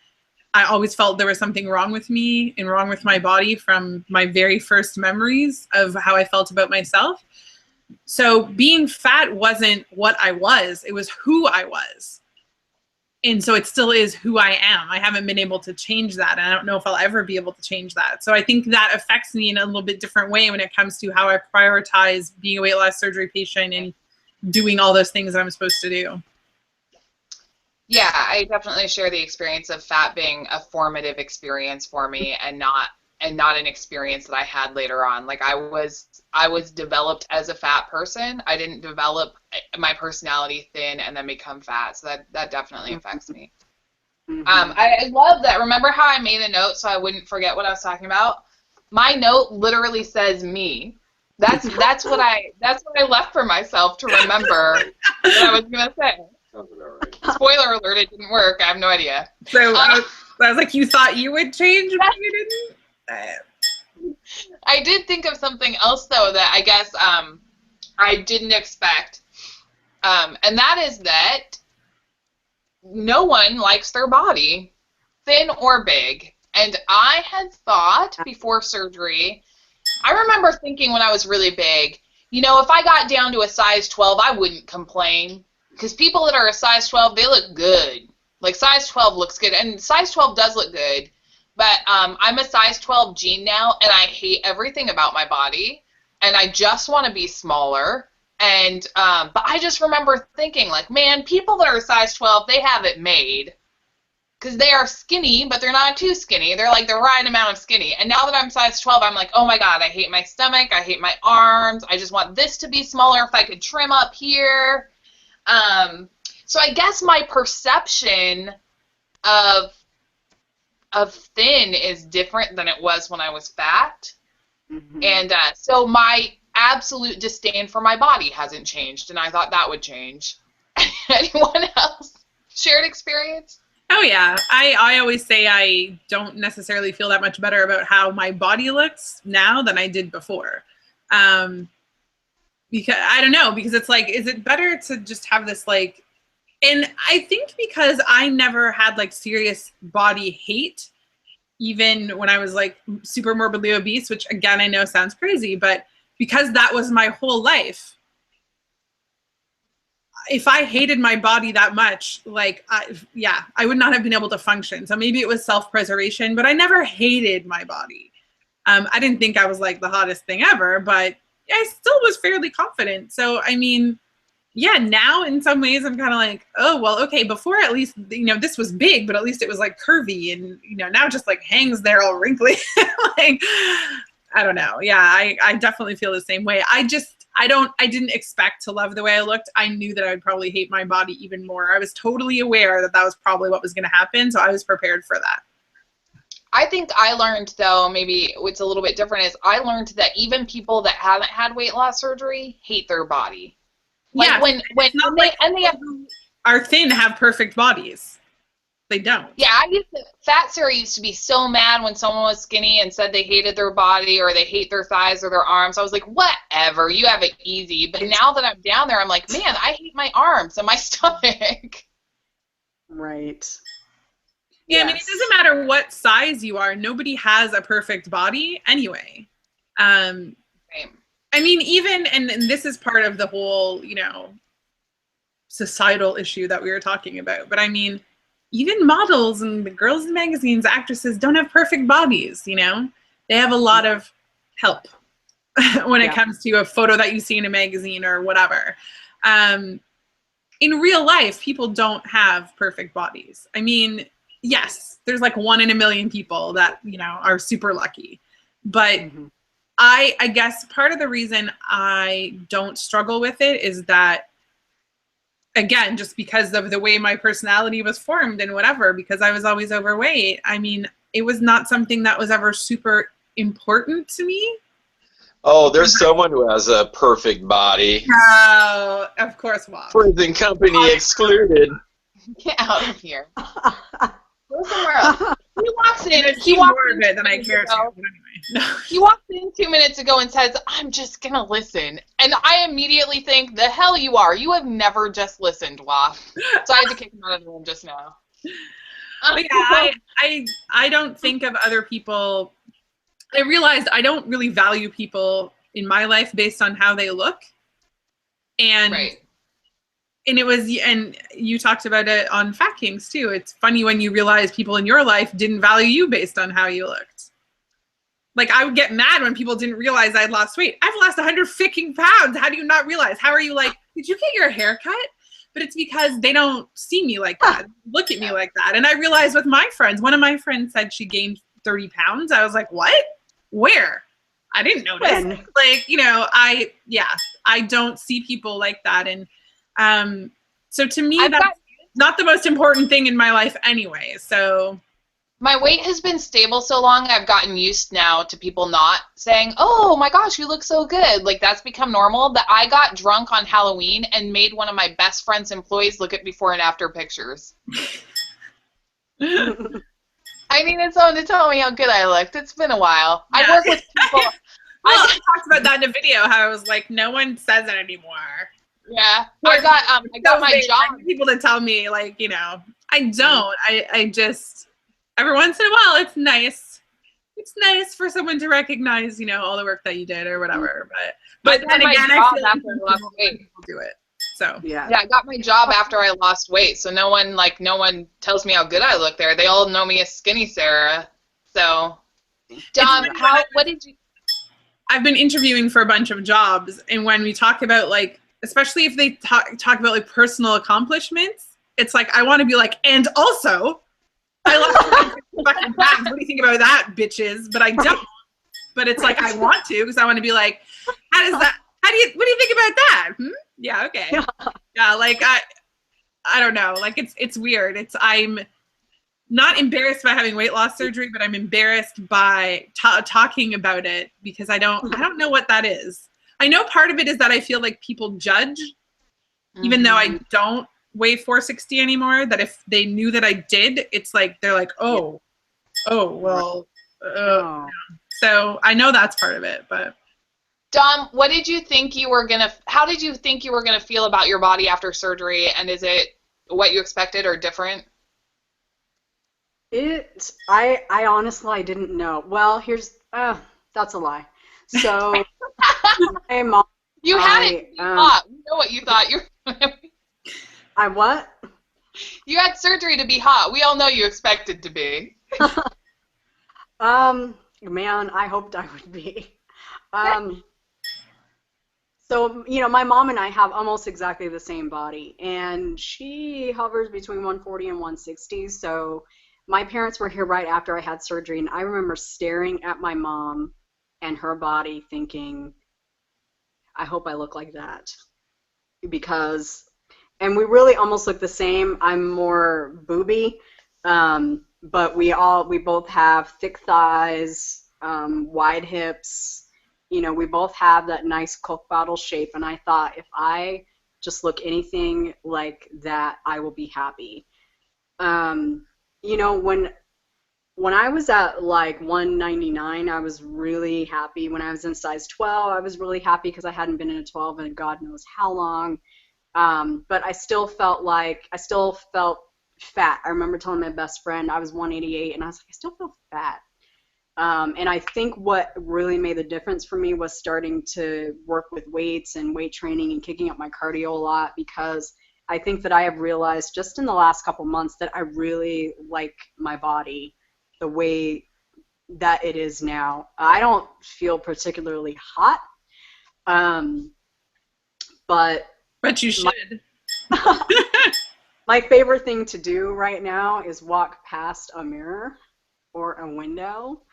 I always felt there was something wrong with me and wrong with my body from my very first memories of how I felt about myself. So being fat wasn't what I was, it was who I was. And so it still is who I am. I haven't been able to change that. And I don't know if I'll ever be able to change that. So I think that affects me in a little bit different way when it comes to how I prioritize being a weight loss surgery patient and doing all those things that I'm supposed to do. Yeah, I definitely share the experience of fat being a formative experience for me and not an experience that I had later on. Like I was developed as a fat person. I didn't develop my personality thin and then become fat. So that definitely affects me. Mm-hmm. I love that. Remember how I made a note so I wouldn't forget what I was talking about? My note literally says me. That's what I left for myself to remember what I was gonna say. Sounds about right. Spoiler alert, it didn't work. I have no idea. So I was like, you thought you would change, but you didn't? I did think of something else, though, that I guess I didn't expect. And that is that no one likes their body, thin or big. And I had thought before surgery, I remember thinking when I was really big, if I got down to a size 12, I wouldn't complain. Because people that are a size 12, they look good. Like size 12 looks good. And size 12 does look good. But I'm a size 12 jean now, and I hate everything about my body. And I just want to be smaller. And but I just remember thinking, like, man, people that are size 12, they have it made. Because they are skinny, but they're not too skinny. They're like the right amount of skinny. And now that I'm size 12, I'm like, oh my God, I hate my stomach. I hate my arms. I just want this to be smaller if I could trim up here. So I guess my perception of thin is different than it was when I was fat. Mm-hmm. And so my absolute disdain for my body hasn't changed, and I thought that would change. Anyone else? Shared experience? Oh yeah, I always say I don't necessarily feel that much better about how my body looks now than I did before. Because I don't know, because it's like, is it better to just have this like And I think because I never had like serious body hate, even when I was like super morbidly obese, which again, I know sounds crazy, but because that was my whole life, if I hated my body that much, like, I would not have been able to function. So maybe it was self-preservation, but I never hated my body. I didn't think I was like the hottest thing ever, but I still was fairly confident. So, I mean, yeah, now in some ways I'm kind of like, oh, well, okay, before at least, you know, this was big, but at least it was like curvy, and, you know, now it just like hangs there all wrinkly. Like, I don't know. Yeah, I definitely feel the same way. I didn't expect to love the way I looked. I knew that I would probably hate my body even more. I was totally aware that that was probably what was going to happen. So I was prepared for that. I think I learned, though, maybe what's a little bit different is I learned that even people that haven't had weight loss surgery hate their body. Like, yeah, when they have, are thin have perfect bodies. They don't. Yeah, Fat Sarah used to be so mad when someone was skinny and said they hated their body or they hate their thighs or their arms. I was like, whatever, you have it easy. But now that I'm down there, I'm like, man, I hate my arms and my stomach. Right. Yeah, yes. I mean, it doesn't matter what size you are. Nobody has a perfect body anyway. Same. I mean, even, and this is part of the whole, you know, societal issue that we were talking about. But I mean, even models and the girls in magazines, actresses don't have perfect bodies, you know? They have a lot of help when it comes to a photo that you see in a magazine or whatever. In real life, people don't have perfect bodies. I mean, yes, there's like 1 in a million people that, you know, are super lucky. But I guess part of the reason I don't struggle with it is that, again, just because of the way my personality was formed and whatever, because I was always overweight, I mean, it was not something that was ever super important to me. Oh, there's someone who has a perfect body. Oh, of course, Bob. Present company excluded. Get out of here. Go somewhere else. He walks in. He walks more of it than I care to. But anyway. No. He walked in 2 minutes ago and says, I'm just going to listen. And I immediately think, the hell you are. You have never just listened, Waf. So I had to kick him out of the room just now. Yeah, I don't think of other people. I realized I don't really value people in my life based on how they look. And and it was, and you talked about it on Fat Kings too. It's funny when you realize people in your life didn't value you based on how you looked. Like, I would get mad when people didn't realize I'd lost weight. I've lost 100 freaking pounds. How do you not realize? How are you like, did you get your hair cut? But it's because they don't see me like that, look at me like that. And I realized with my friends, one of my friends said she gained 30 pounds. I was like, what? Where? I didn't notice. When? Like, you know, I don't see people like that. And so to me, that's not the most important thing in my life anyway. So my weight has been stable so long, I've gotten used now to people not saying, oh my gosh, you look so good. Like, that's become normal. That I got drunk on Halloween and made one of my best friend's employees look at before and after pictures. I needed someone to tell me how good I looked. It's been a while. Yeah. I work with people. I talked about that in a video, how I was like, no one says it anymore. Yeah. I got my job. People to tell me, like, you know, I don't. I just, every once in a while, it's nice. It's nice for someone to recognize, you know, all the work that you did or whatever. But then again, I feel like people do it. So yeah, I got my job after I lost weight, so no one tells me how good I look there. They all know me as Skinny Sarah. So, Dom, what did you? I've been interviewing for a bunch of jobs, and when we talk about, like, especially if they talk about like personal accomplishments, it's like I want to be like, and also, I lost fucking pounds. What do you think about that, bitches? But I don't. But it's like I want to, because I want to be like, how does that? What do you think about that? Yeah, okay. Yeah, like I don't know. Like, it's weird. I'm not embarrassed by having weight loss surgery, but I'm embarrassed by talking about it because I don't know what that is. I know part of it is that I feel like people judge, even though I don't weigh 460 anymore, that if they knew that I did, it's like, they're like, oh, well, so I know that's part of it, but. Dom, how did you think you were gonna feel about your body after surgery? And is it what you expected or different? I honestly, I didn't know. Well, that's a lie. So, my mom, You had it. You thought. We know what you thought. I what? You had surgery to be hot. We all know you expected to be. Man, I hoped I would be. So, my mom and I have almost exactly the same body, and she hovers between 140 and 160. So, my parents were here right after I had surgery, and I remember staring at my mom and her body thinking, I hope I look like that. And we really almost look the same. I'm more booby, but we both have thick thighs, wide hips. We both have that nice Coke bottle shape, and I thought if I just look anything like that, I will be happy. When I was at like 199, I was really happy. When I was in size 12, I was really happy because I hadn't been in a 12 in God knows how long. But I still felt fat. I remember telling my best friend I was 188, and I was like, I still feel fat. And I think what really made the difference for me was starting to work with weights and weight training and kicking up my cardio a lot, because I think that I have realized just in the last couple months that I really like my body the way that it is now. I don't feel particularly hot, but you should. My favorite thing to do right now is walk past a mirror or a window,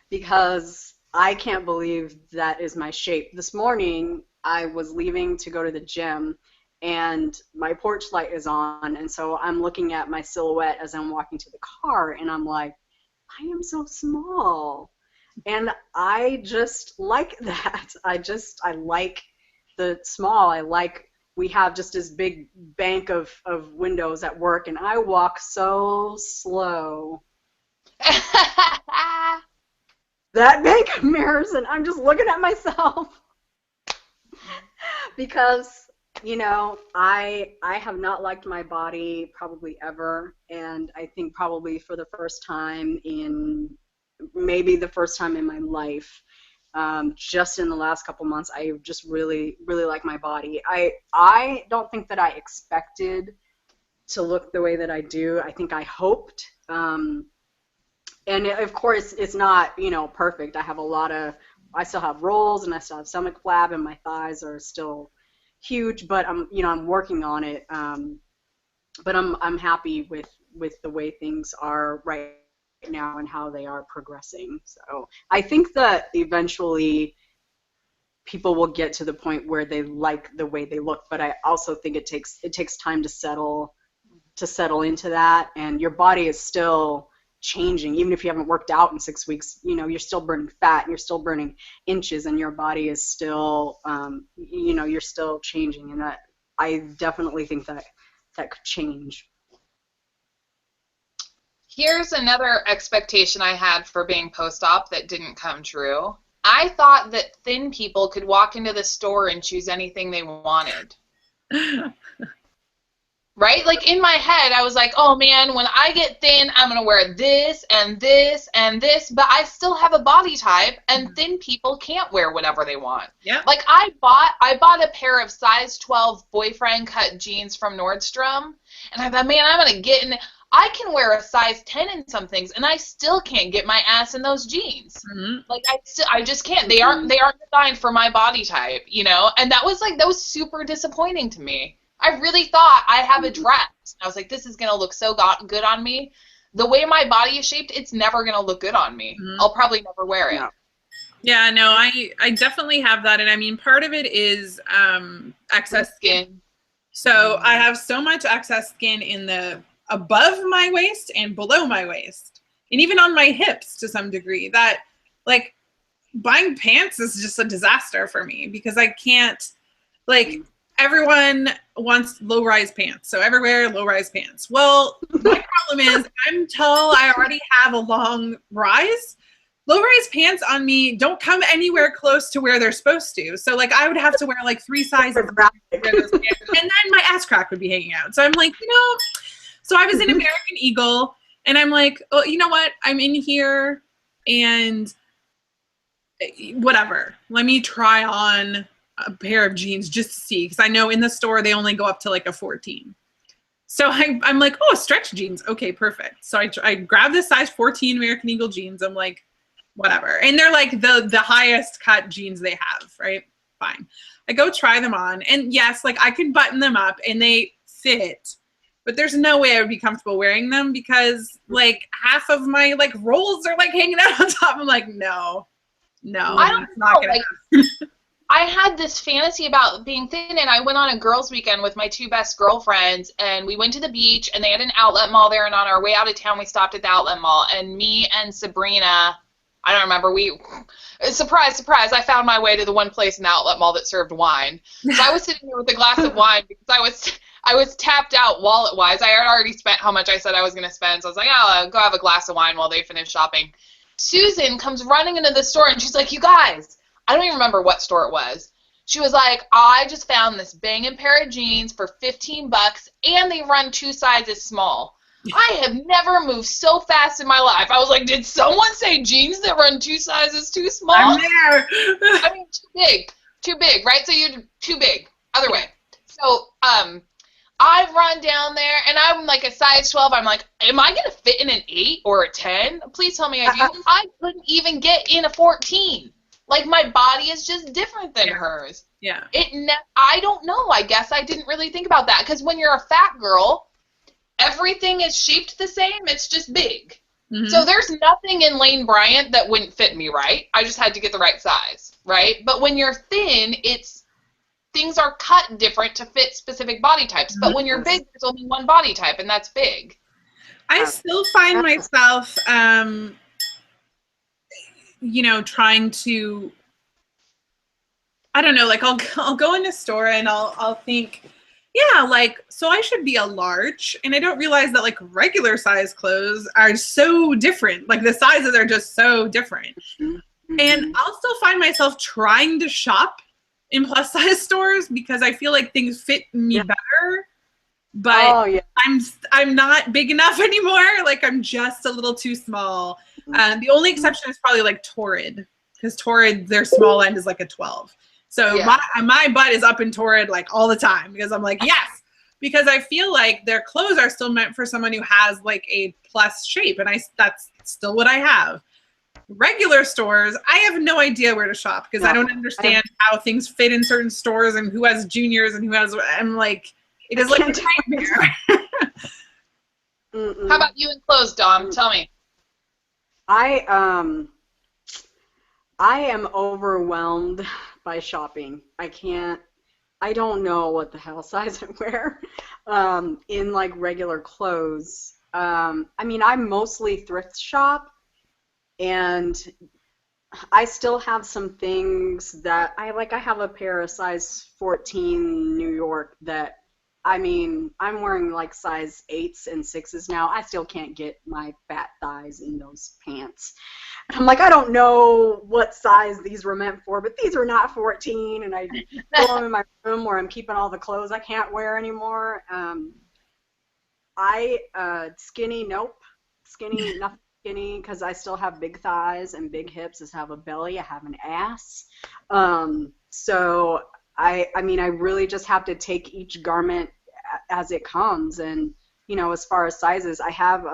because I can't believe that is my shape. This morning, I was leaving to go to the gym, and my porch light is on, and so I'm looking at my silhouette as I'm walking to the car, and I'm like, I am so small. And I just like that. I like the small. We have just this big bank of windows at work, and I walk so slow. That bank of mirrors, and I'm just looking at myself. Because, I have not liked my body probably ever, and I think probably for the first time maybe the first time in my life, just in the last couple months, I just really, really like my body. I don't think that I expected to look the way that I do. I think I hoped. And of course, it's not, perfect. I still have rolls, and I still have stomach flab, and my thighs are still huge, but I'm working on it. But I'm happy with the way things are right now and how they are progressing. So I think that eventually people will get to the point where they like the way they look, but I also think it takes time to settle into that, and your body is still changing. Even if you haven't worked out in 6 weeks, you're still burning fat, and you're still burning inches, and your body is still you're still changing, and that I definitely think that could change. Here's another expectation I had for being post-op that didn't come true. I thought that thin people could walk into the store and choose anything they wanted. Right? Like, in my head, I was like, oh man, when I get thin, I'm going to wear this and this and this, but I still have a body type, and thin people can't wear whatever they want. Yeah. Like, I bought a pair of size 12 boyfriend cut jeans from Nordstrom, and I thought, man, I'm going to get in. I can wear a size 10 in some things, and I still can't get my ass in those jeans. Mm-hmm. Like, I just can't. They aren't designed for my body type, And that was super disappointing to me. I really thought I have a dress. I was like, this is going to look so good on me. The way my body is shaped, it's never going to look good on me. Mm-hmm. I'll probably never wear it. Yeah, no, I definitely have that. And I mean, part of it is excess skin. So I have so much excess skin in the above my waist and below my waist. And even on my hips to some degree, that like buying pants is just a disaster for me, because I can't, like, everyone wants low-rise pants, so everywhere low-rise pants. Well, my problem is I'm tall. I already have a long rise, low-rise pants on me don't come anywhere close to where they're supposed to. So like I would have to wear like 3 sizes to wear those pants, and then my ass crack would be hanging out. So I'm like, so I was in American Eagle, and I'm like, oh, you know what? I'm in here, and whatever. Let me try on a pair of jeans just to see, because I know in the store they only go up to like a 14. So I'm like, oh, stretch jeans. Okay, perfect. So I grabbed the size 14 American Eagle jeans. I'm like, whatever. And they're like the highest cut jeans they have, right? Fine. I go try them on. And yes, like I can button them up and they fit, but there's no way I would be comfortable wearing them because like half of my like rolls are like hanging out on top. I'm like, no, I don't it's not know, gonna like, I had this fantasy about being thin, and I went on a girls' weekend with my 2 best girlfriends, and we went to the beach, and they had an outlet mall there, and on our way out of town, we stopped at the outlet mall, and me and Sabrina, I don't remember, surprise, surprise, I found my way to the one place in the outlet mall that served wine. So I was sitting there with a glass of wine because I was tapped out wallet-wise. I had already spent how much I said I was going to spend, so I was like, oh, I'll go have a glass of wine while they finish shopping. Susan comes running into the store, and she's like, you guys, I don't even remember what store it was. She was like, I just found this banging pair of jeans for $15, and they run 2 sizes small. I have never moved so fast in my life. I was like, did someone say jeans that run 2 sizes too small? I'm there. I mean, too big, right? So you're too big. Other way. So, I run down there, and I'm like a size 12. I'm like, am I going to fit in an 8 or a 10? Please tell me I do. I couldn't even get in a 14. Like, my body is just different than hers. Yeah. I don't know. I guess I didn't really think about that. Because when you're a fat girl, everything is shaped the same. It's just big. Mm-hmm. So there's nothing in Lane Bryant that wouldn't fit me, right? I just had to get the right size, right? But when you're thin, things are cut different to fit specific body types. But when you're big, there's only one body type, and that's big. I still find myself... trying to, I don't know, like I'll go in a store and I'll think, yeah, like, so I should be a large, and I don't realize that like regular size clothes are so different. Like the sizes are just so different. Mm-hmm. And I'll still find myself trying to shop in plus size stores because I feel like things fit me better. But I'm not big enough anymore. Like I'm just a little too small. The only exception is probably like Torrid, because Torrid, their small end is like a 12. So my butt is up in Torrid like all the time because I'm like, yes, because I feel like their clothes are still meant for someone who has like a plus shape, and that's still what I have. Regular stores, I have no idea where to shop because I don't understand how things fit in certain stores and who has juniors and who has. I'm like, it is like a nightmare. How about you in clothes, Dom? Tell me. I am overwhelmed by shopping. I don't know what the hell size I wear in like regular clothes. I mean, I mostly thrift shop, and I still have some things that I have a pair of size 14 New York that, I mean, I'm wearing like size 8s and 6s now. I still can't get my fat thighs in those pants. And I'm like, I don't know what size these were meant for, but these are not 14. And I throw them in my room where I'm keeping all the clothes I can't wear anymore. Skinny, nope. Skinny, nothing skinny, because I still have big thighs and big hips. I have a belly. I have an ass. So I mean, I really just have to take each garment as it comes. And, you know, as far as sizes, I have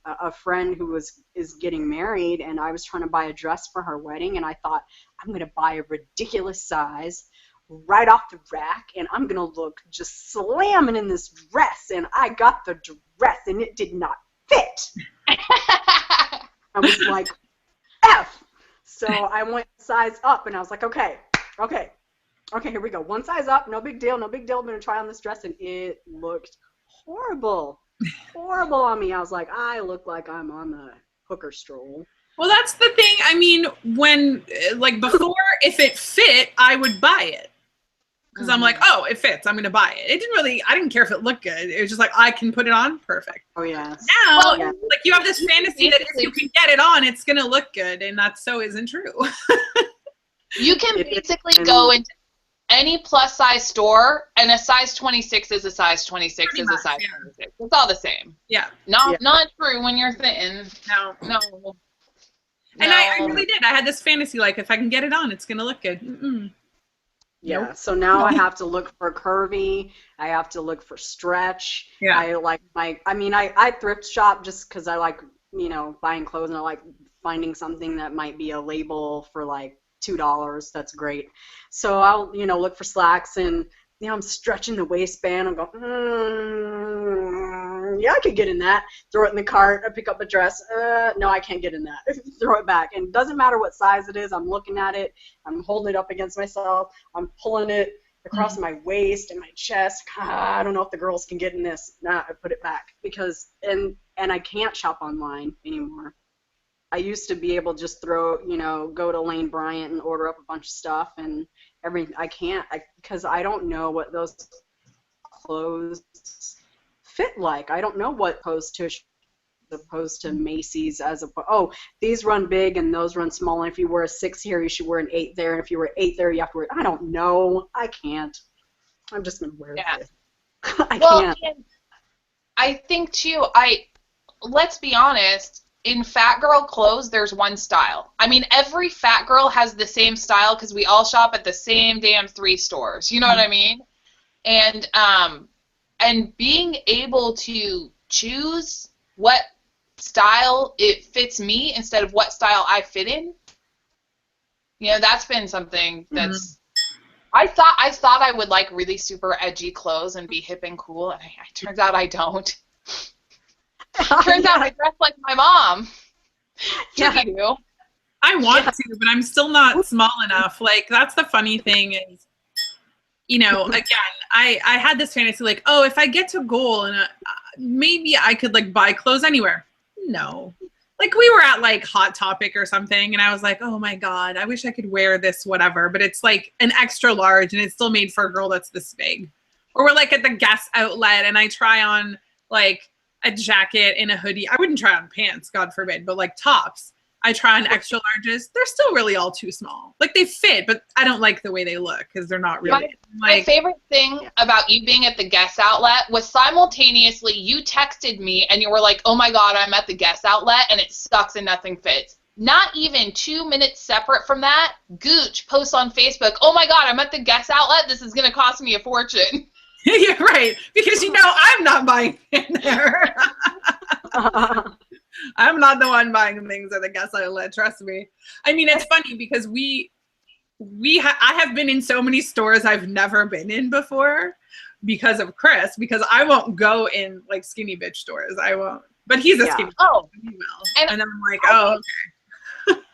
a friend who is getting married, and I was trying to buy a dress for her wedding, and I thought, I'm going to buy a ridiculous size right off the rack, and I'm going to look just slamming in this dress. And I got the dress, and it did not fit. I was like, F! So I went size up, and I was like, okay, here we go. One size up, no big deal. I'm going to try on this dress, and it looked horrible on me. I was like, I look like I'm on the hooker stroll. Well, that's the thing. I mean, when, like, before, if it fit, I would buy it. because I'm like, oh, it fits. I'm gonna buy it. I didn't care if it looked good. It was just like, I can put it on, perfect. Oh yeah. Now, Well, yeah. like you have this fantasy that if you can get it on, it's gonna look good, and that so isn't true. You can basically go into any plus size store, and a size 26 is a size 26 is a size 26. It's all the same. Yeah. Not true when you're thin. No. And I really did. I had this fantasy, like, if I can get it on, it's gonna look good. Mm-mm. Yeah, Nope. so now I have to look for curvy. I have to look for stretch. Yeah. I thrift shop just because I like, buying clothes, and I like finding something that might be a label for like $2. That's great. So I'll, look for slacks, and, I'm stretching the waistband. I'm going, yeah, I could get in that. Throw it in the cart. I pick up a dress. No, I can't get in that. Throw it back. And it doesn't matter what size it is. I'm looking at it. I'm holding it up against myself. I'm pulling it across my waist and my chest. I don't know if the girls can get in this. Nah, I put it back because and I can't shop online anymore. I used to be able to just go to Lane Bryant and order up a bunch of stuff and everything. I can't because I don't know what those clothes fit like. I don't know what opposed to Macy's these run big and those run small, and if you wear a 6 here you should wear an 8 there, and if you wear 8 there you have to wear I don't know. I can't. I'm just gonna wear this. I can't. And I think too, let's be honest, in fat girl clothes there's one style. I mean, every fat girl has the same style because we all shop at the same damn 3 stores. You know what I mean? And being able to choose what style it fits me instead of what style I fit in, that's been something that's I thought I would like really super edgy clothes and be hip and cool, and it turns out I don't. Turns out I dress like my mom. Yeah. You do. I want to, but I'm still not small enough. Like, that's the funny thing is, again, I had this fantasy like, oh, if I get to goal and maybe I could like buy clothes anywhere. No. Like, we were at like Hot Topic or something, and I was like, oh my God, I wish I could wear this whatever, but it's like an extra large and it's still made for a girl that's this big. Or we're like at the Guess outlet and I try on like a jacket and a hoodie. I wouldn't try on pants, God forbid, but like tops. I try on extra larges. They're still really all too small. Like, they fit, but I don't like the way they look because they're not really. My favorite thing about you being at the Guess outlet was simultaneously you texted me and you were like, oh my God, I'm at the Guess outlet and it sucks and nothing fits. Not even 2 minutes separate from that, Gooch posts on Facebook, oh my God, I'm at the Guess outlet. This is going to cost me a fortune. Yeah, right. Because I'm not buying in there. I'm not the one buying things at the Guess outlet. Trust me. I mean, it's funny because I have been in so many stores I've never been in before because of Chris. Because I won't go in like skinny bitch stores. I won't. But he's a skinny. Oh, he will. And I'm like, okay.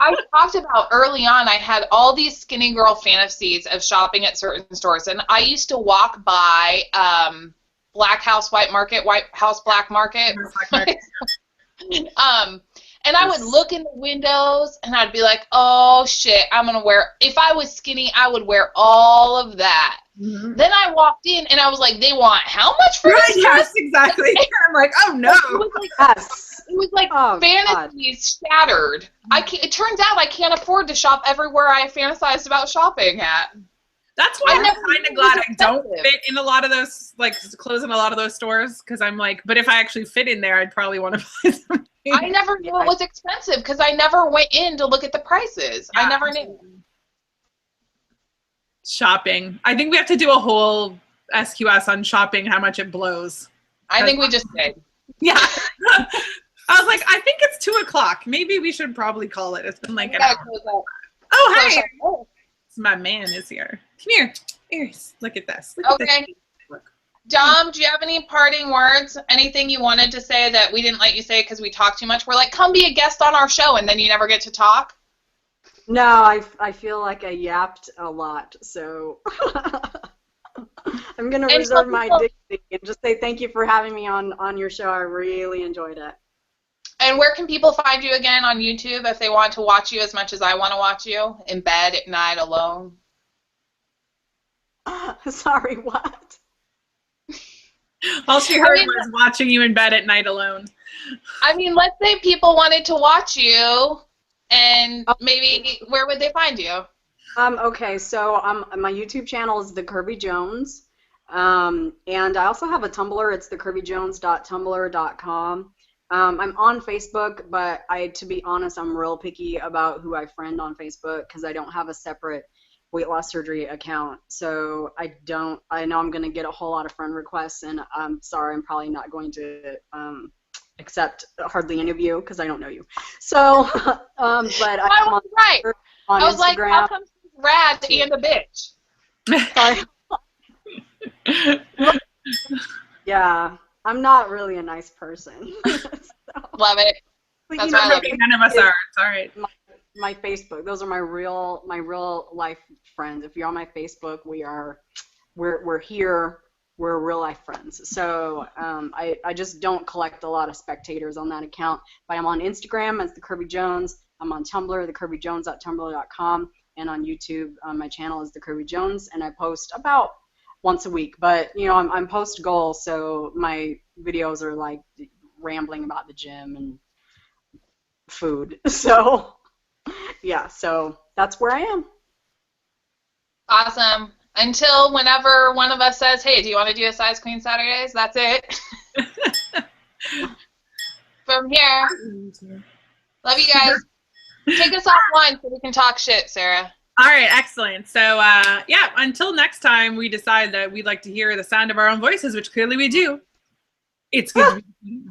I talked about early on, I had all these skinny girl fantasies of shopping at certain stores, and I used to walk by Black House White Market, White House Black Market. And I would look in the windows, and I'd be like, oh shit, if I was skinny, I would wear all of that. Mm-hmm. Then I walked in, and I was like, they want how much for this? Yes, exactly. I'm like, oh no. It was like fantasies shattered. It turns out I can't afford to shop everywhere I fantasized about shopping at. That's why I'm kind of glad I don't fit in a lot of those, like, clothes in a lot of those stores, because I'm like, but if I actually fit in there, I'd probably want to buy something. I never knew it was expensive because I never went in to look at the prices. Yeah, I never knew. Shopping. I think we have to do a whole SQS on shopping, how much it blows. I think we just did. Yeah. I was like, I think it's 2:00. Maybe we should probably call it. It's been like an hour. Oh, hey. My man is here. Come here. Here, look at this. Look at this. Dom, do you have any parting words? Anything you wanted to say that we didn't let you say because we talked too much? We're like, come be a guest on our show, and then you never get to talk? No, I feel like I yapped a lot, so I'm going to reserve my dignity and just say thank you for having me on your show. I really enjoyed it. And where can people find you again on YouTube if they want to watch you as much as I want to watch you in bed at night alone? Sorry, what? All she heard mean, was watching you in bed at night alone. I mean, let's say people wanted to watch you, and maybe where would they find you? Okay, so my YouTube channel is The Curvy Jones, and I also have a Tumblr. It's thecurvyjones.tumblr.com. I'm on Facebook, but to be honest, I'm real picky about who I friend on Facebook because I don't have a separate weight loss surgery account. So I know I'm going to get a whole lot of friend requests, and I'm sorry, I'm probably not going to accept hardly any of you because I don't know you. So, but I'm on, right. on I was Instagram. like, how come she's rad and a bitch? Sorry. Yeah, I'm not really a nice person. Love it. But, That's you know, why I love Okay, none of us are. It's all right. my Facebook. Those are my real life friends. If you're on my Facebook, we're here. We're real life friends. So I just don't collect a lot of spectators on that account. But I'm on Instagram as The Curvy Jones. I'm on Tumblr, thecurvyjones.tumblr.com, and on YouTube, my channel is The Curvy Jones, and I post about once a week. But you know, I'm post goal, so my videos are like rambling about the gym and food. So yeah, so that's where I am. Awesome. Until whenever one of us says, hey, do you want to do a Size Queen Saturdays? That's it. From here, love you guys. Take us offline so we can talk shit, Sarah. All right, excellent. So, yeah, until next time we decide that we'd like to hear the sound of our own voices, which clearly we do, it's good to be